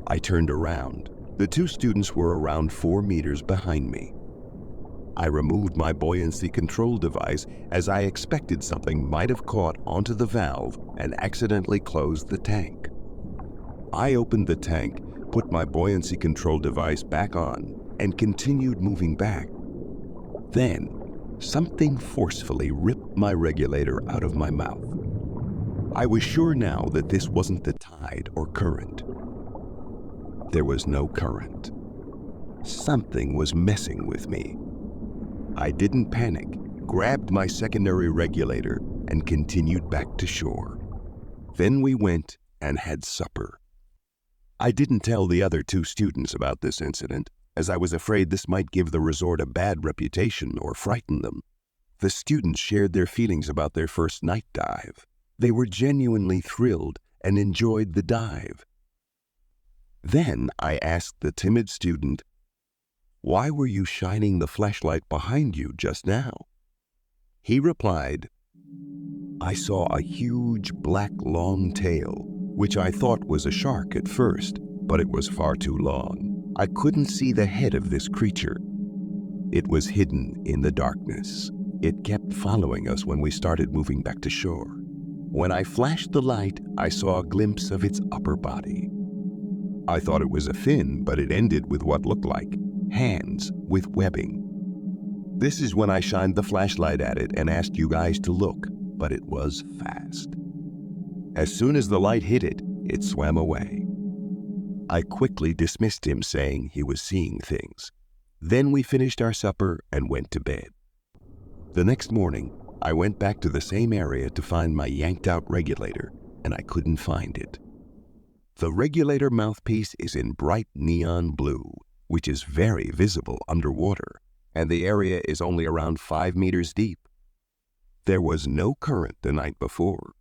I turned around. The 2 students were around 4 meters behind me. I removed my buoyancy control device as I expected something might have caught onto the valve and accidentally closed the tank. I opened the tank, put my buoyancy control device back on, and continued moving back. Then, something forcefully ripped my regulator out of my mouth. I was sure now that this wasn't the tide or current. There was no current. Something was messing with me. I didn't panic, grabbed my secondary regulator, and continued back to shore. Then we went and had supper. I didn't tell the other 2 students about this incident, as I was afraid this might give the resort a bad reputation or frighten them. The students shared their feelings about their first night dive. They were genuinely thrilled and enjoyed the dive. Then I asked the timid student, "Why were you shining the flashlight behind you just now?" He replied, "I saw a huge black long tail, which I thought was a shark at first, but it was far too long. I couldn't see the head of this creature. It was hidden in the darkness. It kept following us when we started moving back to shore. When I flashed the light, I saw a glimpse of its upper body. I thought it was a fin, but it ended with what looked like hands with webbing. This is when I shined the flashlight at it and asked you guys to look, but it was fast. As soon as the light hit it, it swam away." I quickly dismissed him, saying he was seeing things. Then we finished our supper and went to bed. The next morning, I went back to the same area to find my yanked-out regulator, and I couldn't find it. The regulator mouthpiece is in bright neon blue, which is very visible underwater, and the area is only around 5 meters deep. There was no current the night before.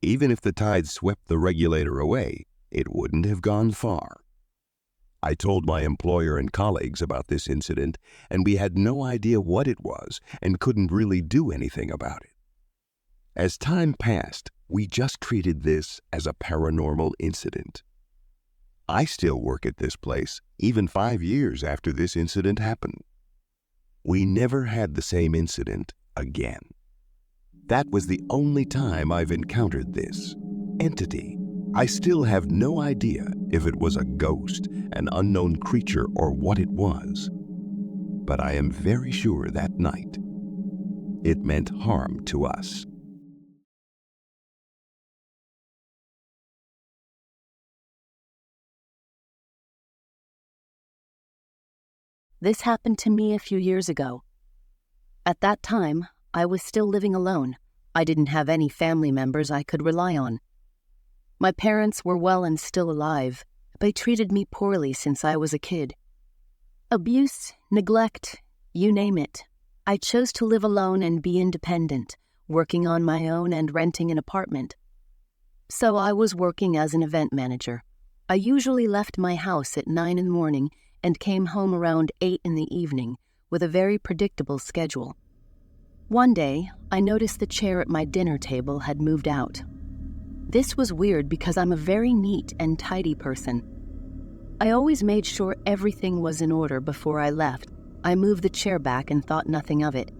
Even if the tide swept the regulator away, it wouldn't have gone far. I told my employer and colleagues about this incident, and we had no idea what it was and couldn't really do anything about it. As time passed, we just treated this as a paranormal incident. I still work at this place, even 5 years after this incident happened. We never had the same incident, again. That was the only time I've encountered this entity. I still have no idea if it was a ghost, an unknown creature, or what it was. But I am very sure that night it meant harm to us. This happened to me a few years ago. At that time, I was still living alone. I didn't have any family members I could rely on. My parents were well and still alive. They treated me poorly since I was a kid. Abuse, neglect, you name it. I chose to live alone and be independent, working on my own and renting an apartment. So I was working as an event manager. I usually left my house at 9 in the morning and came home around 8 in the evening with a very predictable schedule. One day, I noticed the chair at my dinner table had moved out. This was weird because I'm a very neat and tidy person. I always made sure everything was in order before I left. I moved the chair back and thought nothing of it.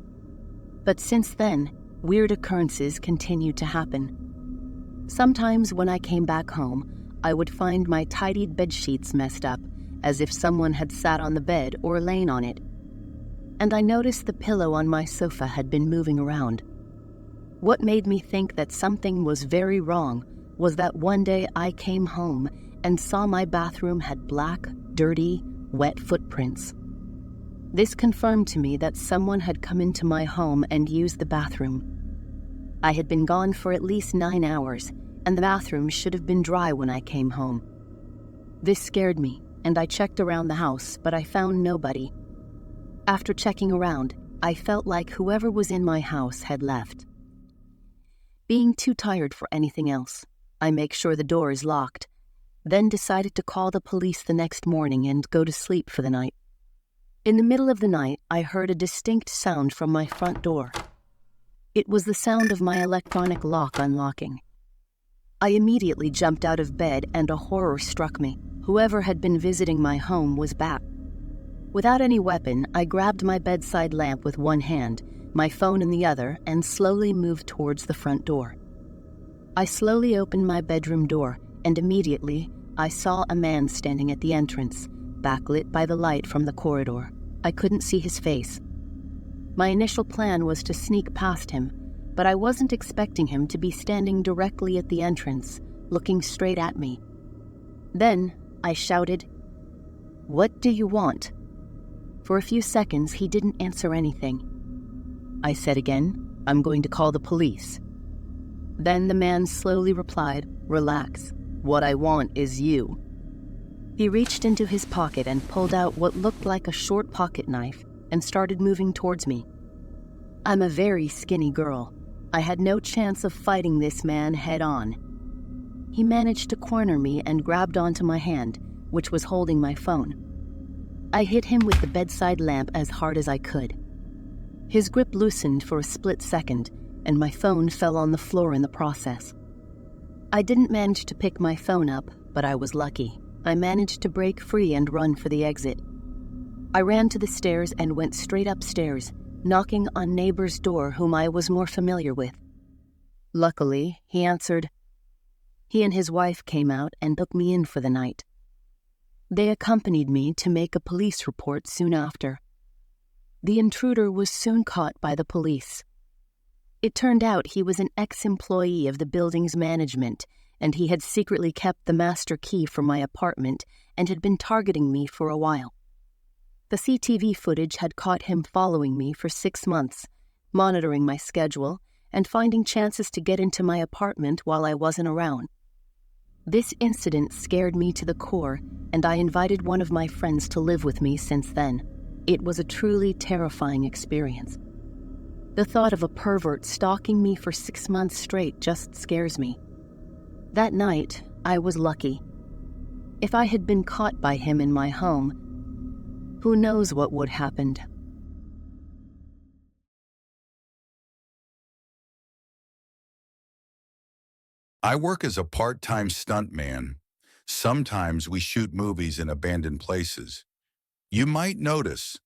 But since then, weird occurrences continued to happen. Sometimes when I came back home, I would find my tidied bedsheets messed up, as if someone had sat on the bed or lain on it. And I noticed the pillow on my sofa had been moving around. What made me think that something was very wrong was that one day I came home and saw my bathroom had black, dirty, wet footprints. This confirmed to me that someone had come into my home and used the bathroom. I had been gone for at least 9 hours, and the bathroom should have been dry when I came home. This scared me, and I checked around the house, but I found nobody. After checking around, I felt like whoever was in my house had left. Being too tired for anything else, I make sure the door is locked, then decided to call the police the next morning and go to sleep for the night. In the middle of the night, I heard a distinct sound from my front door. It was the sound of my electronic lock unlocking. I immediately jumped out of bed and a horror struck me. Whoever had been visiting my home was back. Without any weapon, I grabbed my bedside lamp with one hand, my phone in the other, and slowly moved towards the front door. I slowly opened my bedroom door, and immediately I saw a man standing at the entrance, backlit by the light from the corridor. I couldn't see his face. My initial plan was to sneak past him, but I wasn't expecting him to be standing directly at the entrance, looking straight at me. Then I shouted, "What do you want?" For a few seconds, he didn't answer anything. I said again, "I'm going to call the police." Then the man slowly replied, "Relax. What I want is you." He reached into his pocket and pulled out what looked like a short pocket knife and started moving towards me. I'm a very skinny girl. I had no chance of fighting this man head on. He managed to corner me and grabbed onto my hand, which was holding my phone. I hit him with the bedside lamp as hard as I could. His grip loosened for a split second, and my phone fell on the floor in the process. I didn't manage to pick my phone up, but I was lucky. I managed to break free and run for the exit. I ran to the stairs and went straight upstairs, knocking on neighbor's door whom I was more familiar with. Luckily, he answered. He and his wife came out and took me in for the night. They accompanied me to make a police report soon after. The intruder was soon caught by the police. It turned out he was an ex-employee of the building's management, and he had secretly kept the master key for my apartment and had been targeting me for a while. The CCTV footage had caught him following me for 6 months, monitoring my schedule and finding chances to get into my apartment while I wasn't around. This incident scared me to the core, and I invited one of my friends to live with me since then. It was a truly terrifying experience. The thought of a pervert stalking me for 6 months straight just scares me. That night, I was lucky. If I had been caught by him in my home, who knows what would have happened. I work as a part-time stuntman. Sometimes we shoot movies in abandoned places. You might notice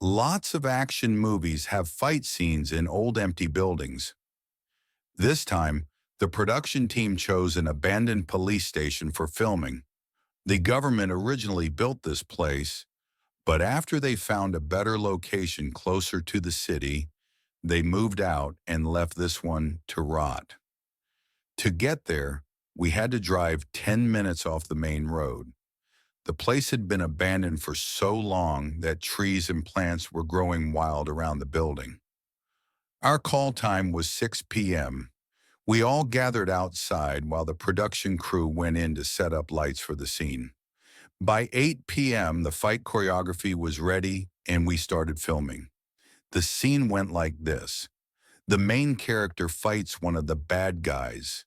Lots of action movies have fight scenes in old empty buildings. This time, the production team chose an abandoned police station for filming. The government originally built this place, but after they found a better location closer to the city, they moved out and left this one to rot. To get there, we had to drive 10 minutes off the main road. The place had been abandoned for so long that trees and plants were growing wild around the building. Our call time was 6 p.m. We all gathered outside while the production crew went in to set up lights for the scene. By 8 p.m., the fight choreography was ready and we started filming. The scene went like this. The main character fights one of the bad guys.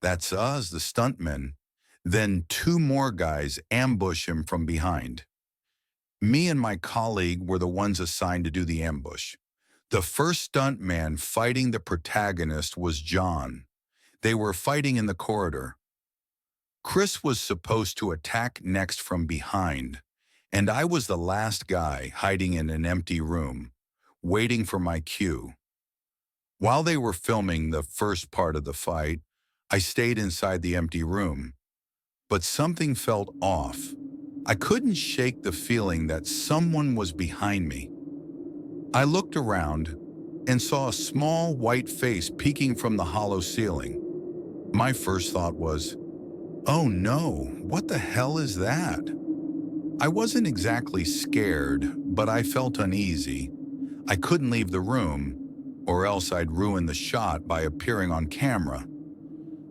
That's us, the stuntmen. Then two more guys ambush him from behind. Me and my colleague were the ones assigned to do the ambush. The first stuntman fighting the protagonist was John. They were fighting in the corridor. Chris was supposed to attack next from behind, and I was the last guy hiding in an empty room, waiting for my cue. While they were filming the first part of the fight, I stayed inside the empty room. But something felt off. I couldn't shake the feeling that someone was behind me. I looked around and saw a small white face peeking from the hollow ceiling. My first thought was, "Oh no, what the hell is that?" I wasn't exactly scared, but I felt uneasy. I couldn't leave the room, or else I'd ruin the shot by appearing on camera.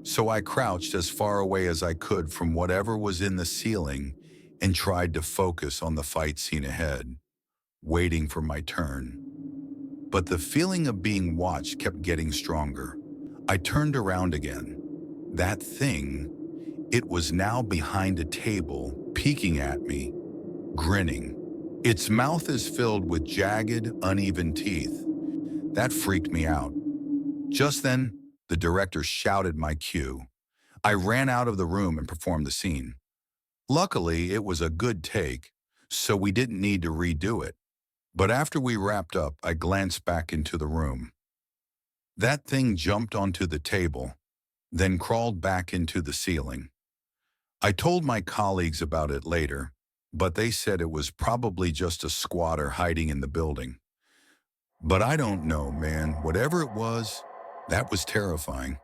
So I crouched as far away as I could from whatever was in the ceiling and tried to focus on the fight scene ahead, waiting for my turn. But the feeling of being watched kept getting stronger. I turned around again. That thing, it was now behind a table, peeking at me, grinning. Its mouth is filled with jagged, uneven teeth. That freaked me out. Just then, the director shouted my cue. I ran out of the room and performed the scene. Luckily, it was a good take, so we didn't need to redo it. But after we wrapped up, I glanced back into the room. That thing jumped onto the table, then crawled back into the ceiling. I told my colleagues about it later, but they said it was probably just a squatter hiding in the building. But I don't know, man. Whatever it was, that was terrifying.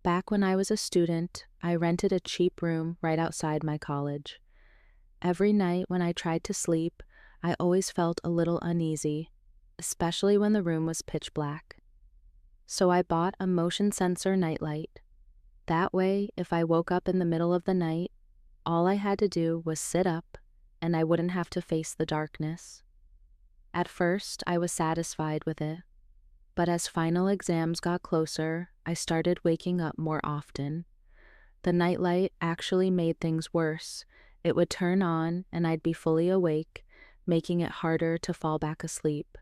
Back when I was a student, I rented a cheap room right outside my college. Every night when I tried to sleep, I always felt a little uneasy, especially when the room was pitch black. So I bought a motion sensor nightlight. That way, if I woke up in the middle of the night, all I had to do was sit up and I wouldn't have to face the darkness. At first, I was satisfied with it, but as final exams got closer, I started waking up more often. The nightlight actually made things worse. It would turn on and I'd be fully awake, making it harder to fall back asleep.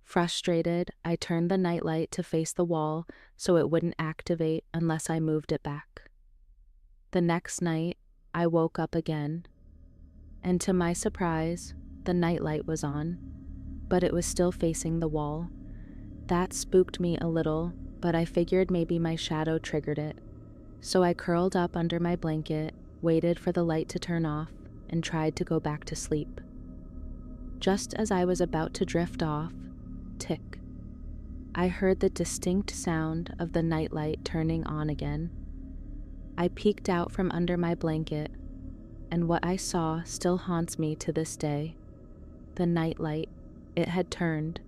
Frustrated, I turned the nightlight to face the wall so it wouldn't activate unless I moved it back. The next night, I woke up again, and to my surprise, the nightlight was on, but it was still facing the wall. That spooked me a little, but I figured maybe my shadow triggered it. So I curled up under my blanket, waited for the light to turn off, and tried to go back to sleep. Just as I was about to drift off, tick, I heard the distinct sound of the nightlight turning on again. I peeked out from under my blanket, and what I saw still haunts me to this day. The nightlight, it had turned.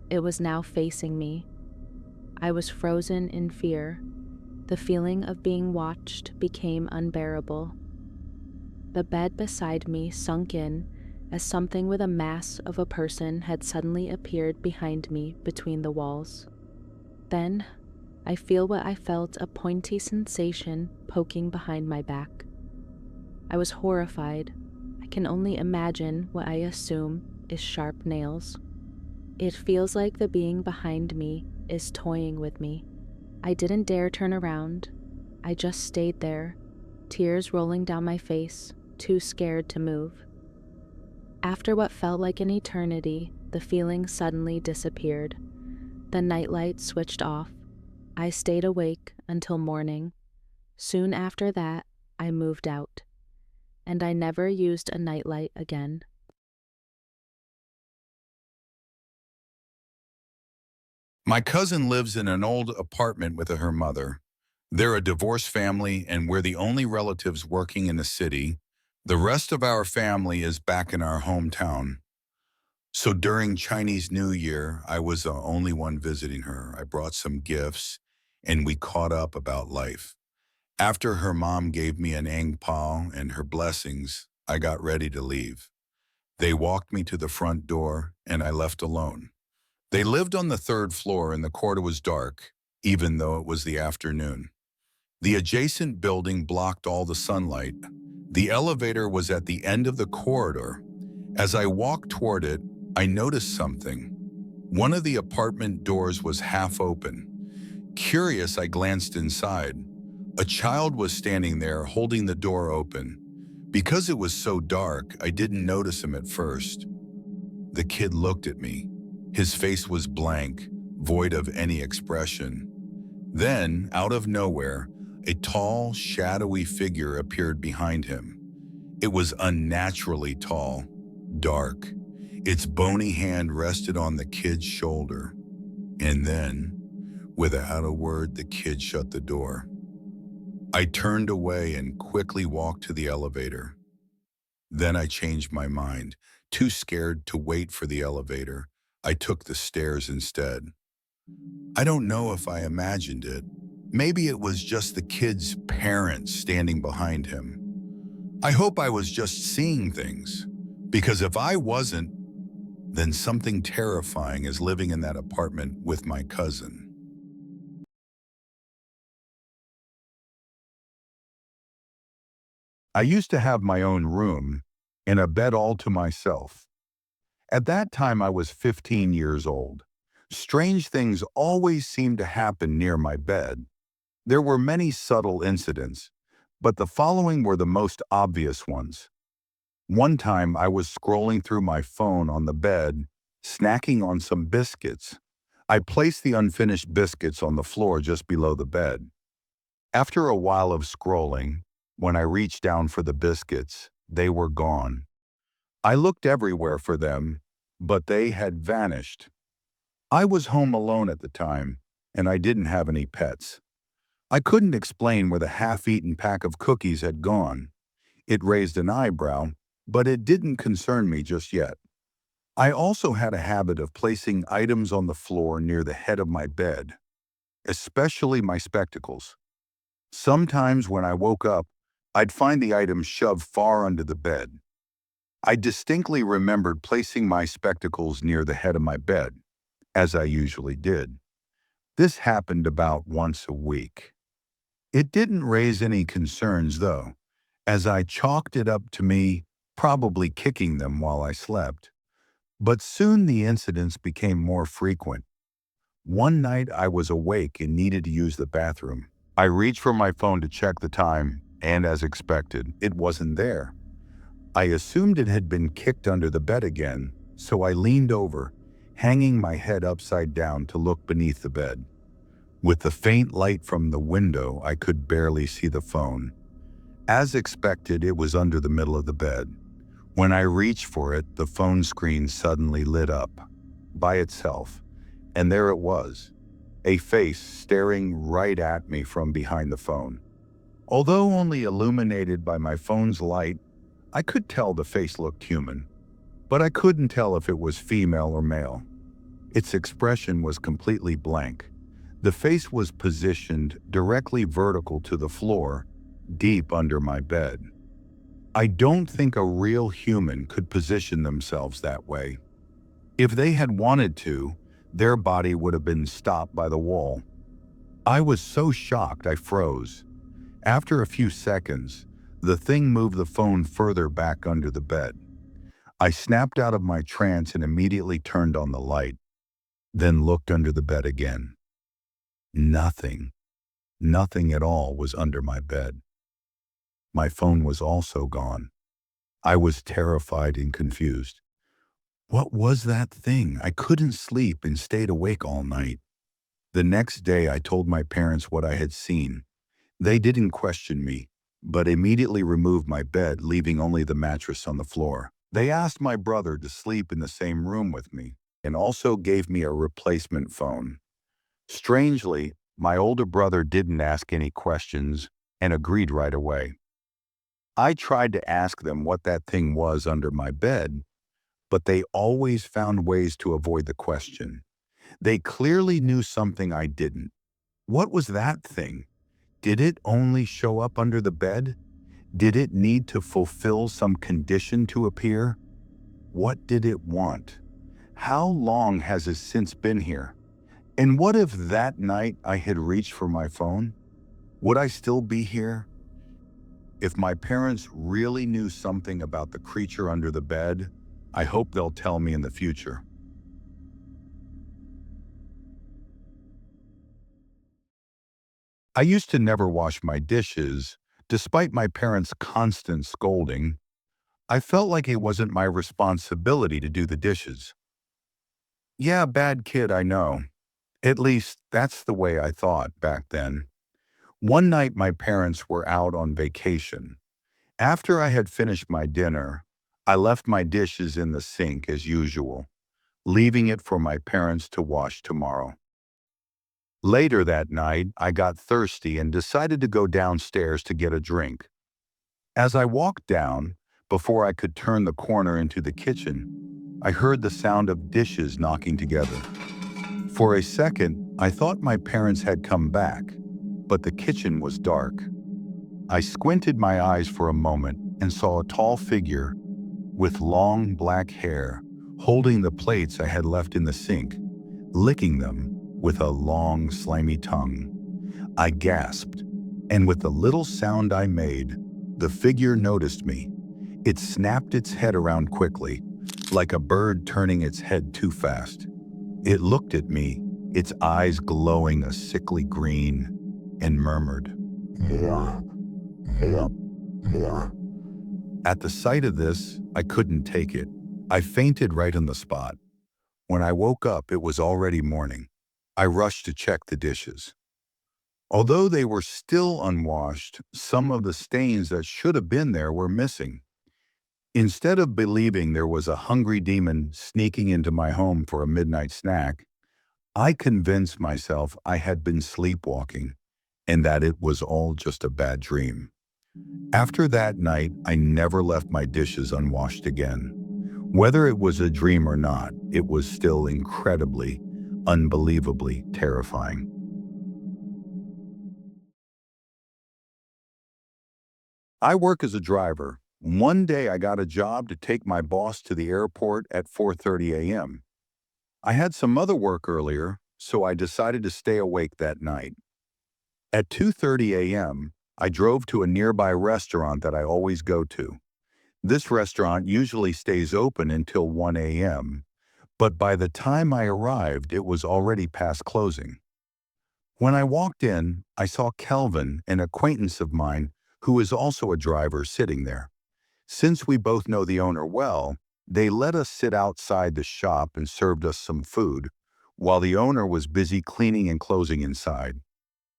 It was now facing me. I was frozen in fear. The feeling of being watched became unbearable. The bed beside me sunk in as something with a mass of a person had suddenly appeared behind me between the walls. Then, I feel what I felt a pointy sensation poking behind my back. I was horrified. I can only imagine what I assume is sharp nails. It feels like the being behind me is toying with me. I didn't dare turn around. I just stayed there, tears rolling down my face, too scared to move. After what felt like an eternity, the feeling suddenly disappeared. The nightlight switched off. I stayed awake until morning. Soon after that, I moved out, and I never used a nightlight again. My cousin lives in an old apartment with her mother. They're a divorced family, and we're the only relatives working in the city. The rest of our family is back in our hometown. So during Chinese New Year, I was the only one visiting her. I brought some gifts, and we caught up about life. After her mom gave me an ang pao and her blessings, I got ready to leave. They walked me to the front door, and I left alone. They lived on the third floor, and the corridor was dark, even though it was the afternoon. The adjacent building blocked all the sunlight. The elevator was at the end of the corridor. As I walked toward it, I noticed something. One of the apartment doors was half open. Curious, I glanced inside. A child was standing there holding the door open. Because it was so dark, I didn't notice him at first. The kid looked at me. His face was blank, void of any expression. Then, out of nowhere, a tall, shadowy figure appeared behind him. It was unnaturally tall, dark. Its bony hand rested on the kid's shoulder. And then, without a word, the kid shut the door. I turned away and quickly walked to the elevator. Then I changed my mind. Too scared to wait for the elevator, I took the stairs instead. I don't know if I imagined it. Maybe it was just the kid's parents standing behind him. I hope I was just seeing things, because if I wasn't, then something terrifying is living in that apartment with my cousin. I used to have my own room and a bed all to myself. At that time, I was 15 years old. Strange things always seemed to happen near my bed. There were many subtle incidents, but the following were the most obvious ones. One time, I was scrolling through my phone on the bed, snacking on some biscuits. I placed the unfinished biscuits on the floor just below the bed. After a while of scrolling, when I reached down for the biscuits, they were gone. I looked everywhere for them, but they had vanished. I was home alone at the time, and I didn't have any pets. I couldn't explain where the half-eaten pack of cookies had gone. It raised an eyebrow, but it didn't concern me just yet. I also had a habit of placing items on the floor near the head of my bed, especially my spectacles. Sometimes when I woke up, I'd find the items shoved far under the bed. I distinctly remembered placing my spectacles near the head of my bed, as I usually did. This happened about once a week. It didn't raise any concerns, though, as I chalked it up to me probably kicking them while I slept. But soon the incidents became more frequent. One night I was awake and needed to use the bathroom. I reached for my phone to check the time, and as expected, it wasn't there. I assumed it had been kicked under the bed again, so I leaned over, hanging my head upside down to look beneath the bed. With the faint light from the window, I could barely see the phone. As expected, it was under the middle of the bed. When I reached for it, the phone screen suddenly lit up by itself, and there it was, a face staring right at me from behind the phone. Although only illuminated by my phone's light, I could tell the face looked human, but I couldn't tell if it was female or male. Its expression was completely blank. The face was positioned directly vertical to the floor, deep under my bed. I don't think a real human could position themselves that way. If they had wanted to, their body would have been stopped by the wall. I was so shocked I froze. After a few seconds, the thing moved the phone further back under the bed. I snapped out of my trance and immediately turned on the light, then looked under the bed again. Nothing at all was under my bed. My phone was also gone. I was terrified and confused. What was that thing? I couldn't sleep and stayed awake all night. The next day, I told my parents what I had seen. They didn't question me, but immediately removed my bed, leaving only the mattress on the floor. They asked my brother to sleep in the same room with me and also gave me a replacement phone. Strangely, my older brother didn't ask any questions and agreed right away. I tried to ask them what that thing was under my bed, but they always found ways to avoid the question. They clearly knew something I didn't. What was that thing? Did it only show up under the bed? Did it need to fulfill some condition to appear? What did it want? How long has it since been here? And what if that night I had reached for my phone? Would I still be here? If my parents really knew something about the creature under the bed, I hope they'll tell me in the future. I used to never wash my dishes, despite my parents' constant scolding. I felt like it wasn't my responsibility to do the dishes. Yeah, bad kid, I know. At least that's the way I thought back then. One night my parents were out on vacation. After I had finished my dinner, I left my dishes in the sink as usual, leaving it for my parents to wash tomorrow. Later that night, I got thirsty and decided to go downstairs to get a drink. As I walked down, before I could turn the corner into the kitchen, I heard the sound of dishes knocking together. For a second, I thought my parents had come back, but the kitchen was dark. I squinted my eyes for a moment and saw a tall figure with long black hair holding the plates I had left in the sink, licking them with a long, slimy tongue. I gasped, and with the little sound I made, the figure noticed me. It snapped its head around quickly, like a bird turning its head too fast. It looked at me, its eyes glowing a sickly green, and murmured, "More, more, more." At the sight of this, I couldn't take it. I fainted right on the spot. When I woke up, it was already morning. I rushed to check the dishes. Although they were still unwashed, some of the stains that should have been there were missing. Instead of believing there was a hungry demon sneaking into my home for a midnight snack, I convinced myself I had been sleepwalking and that it was all just a bad dream. After that night, I never left my dishes unwashed again. Whether it was a dream or not, it was still incredibly, unbelievably terrifying. I work as a driver. One day I got a job to take my boss to the airport at 4:30 a.m. I had some other work earlier, so I decided to stay awake that night. At 2:30 a.m., I drove to a nearby restaurant that I always go to. This restaurant usually stays open until 1 a.m., but by the time I arrived, it was already past closing. When I walked in, I saw Kelvin, an acquaintance of mine, who is also a driver, sitting there. Since we both know the owner well, they let us sit outside the shop and served us some food, while the owner was busy cleaning and closing inside.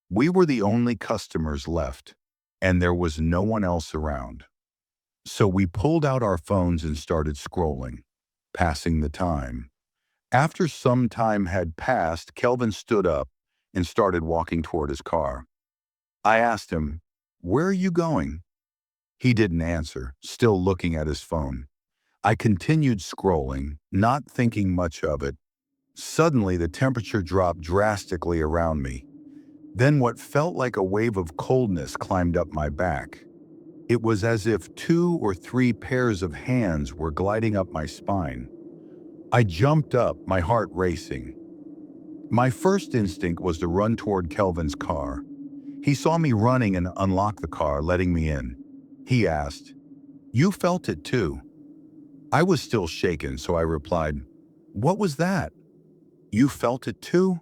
We were the only customers left, and there was no one else around. So we pulled out our phones and started scrolling, passing the time. After some time had passed, Kelvin stood up and started walking toward his car. I asked him, "Where are you going?" He didn't answer, still looking at his phone. I continued scrolling, not thinking much of it. Suddenly, the temperature dropped drastically around me. Then what felt like a wave of coldness climbed up my back. It was as if 2 or 3 pairs of hands were gliding up my spine. I jumped up, my heart racing. My first instinct was to run toward Kelvin's car. He saw me running and unlocked the car, letting me in. He asked, "You felt it too?" I was still shaken, so I replied, "What was that?" "You felt it too?"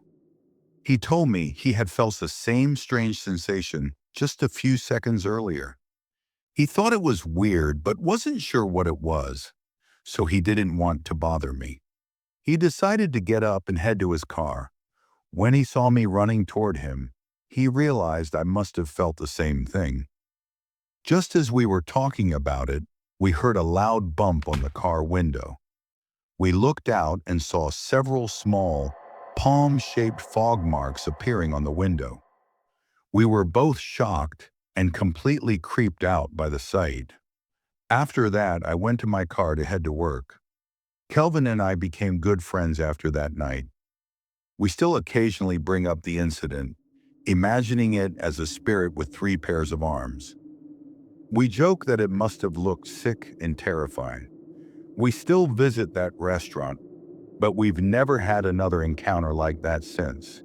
He told me he had felt the same strange sensation just a few seconds earlier. He thought it was weird, but wasn't sure what it was, so he didn't want to bother me. He decided to get up and head to his car. When he saw me running toward him, he realized I must have felt the same thing. Just as we were talking about it, we heard a loud bump on the car window. We looked out and saw several small, palm-shaped fog marks appearing on the window. We were both shocked and completely creeped out by the sight. After that, I went to my car to head to work. Kelvin and I became good friends after that night. We still occasionally bring up the incident, imagining it as a spirit with 3 pairs of arms. We joke that it must have looked sick and terrifying. We still visit that restaurant, but we've never had another encounter like that since.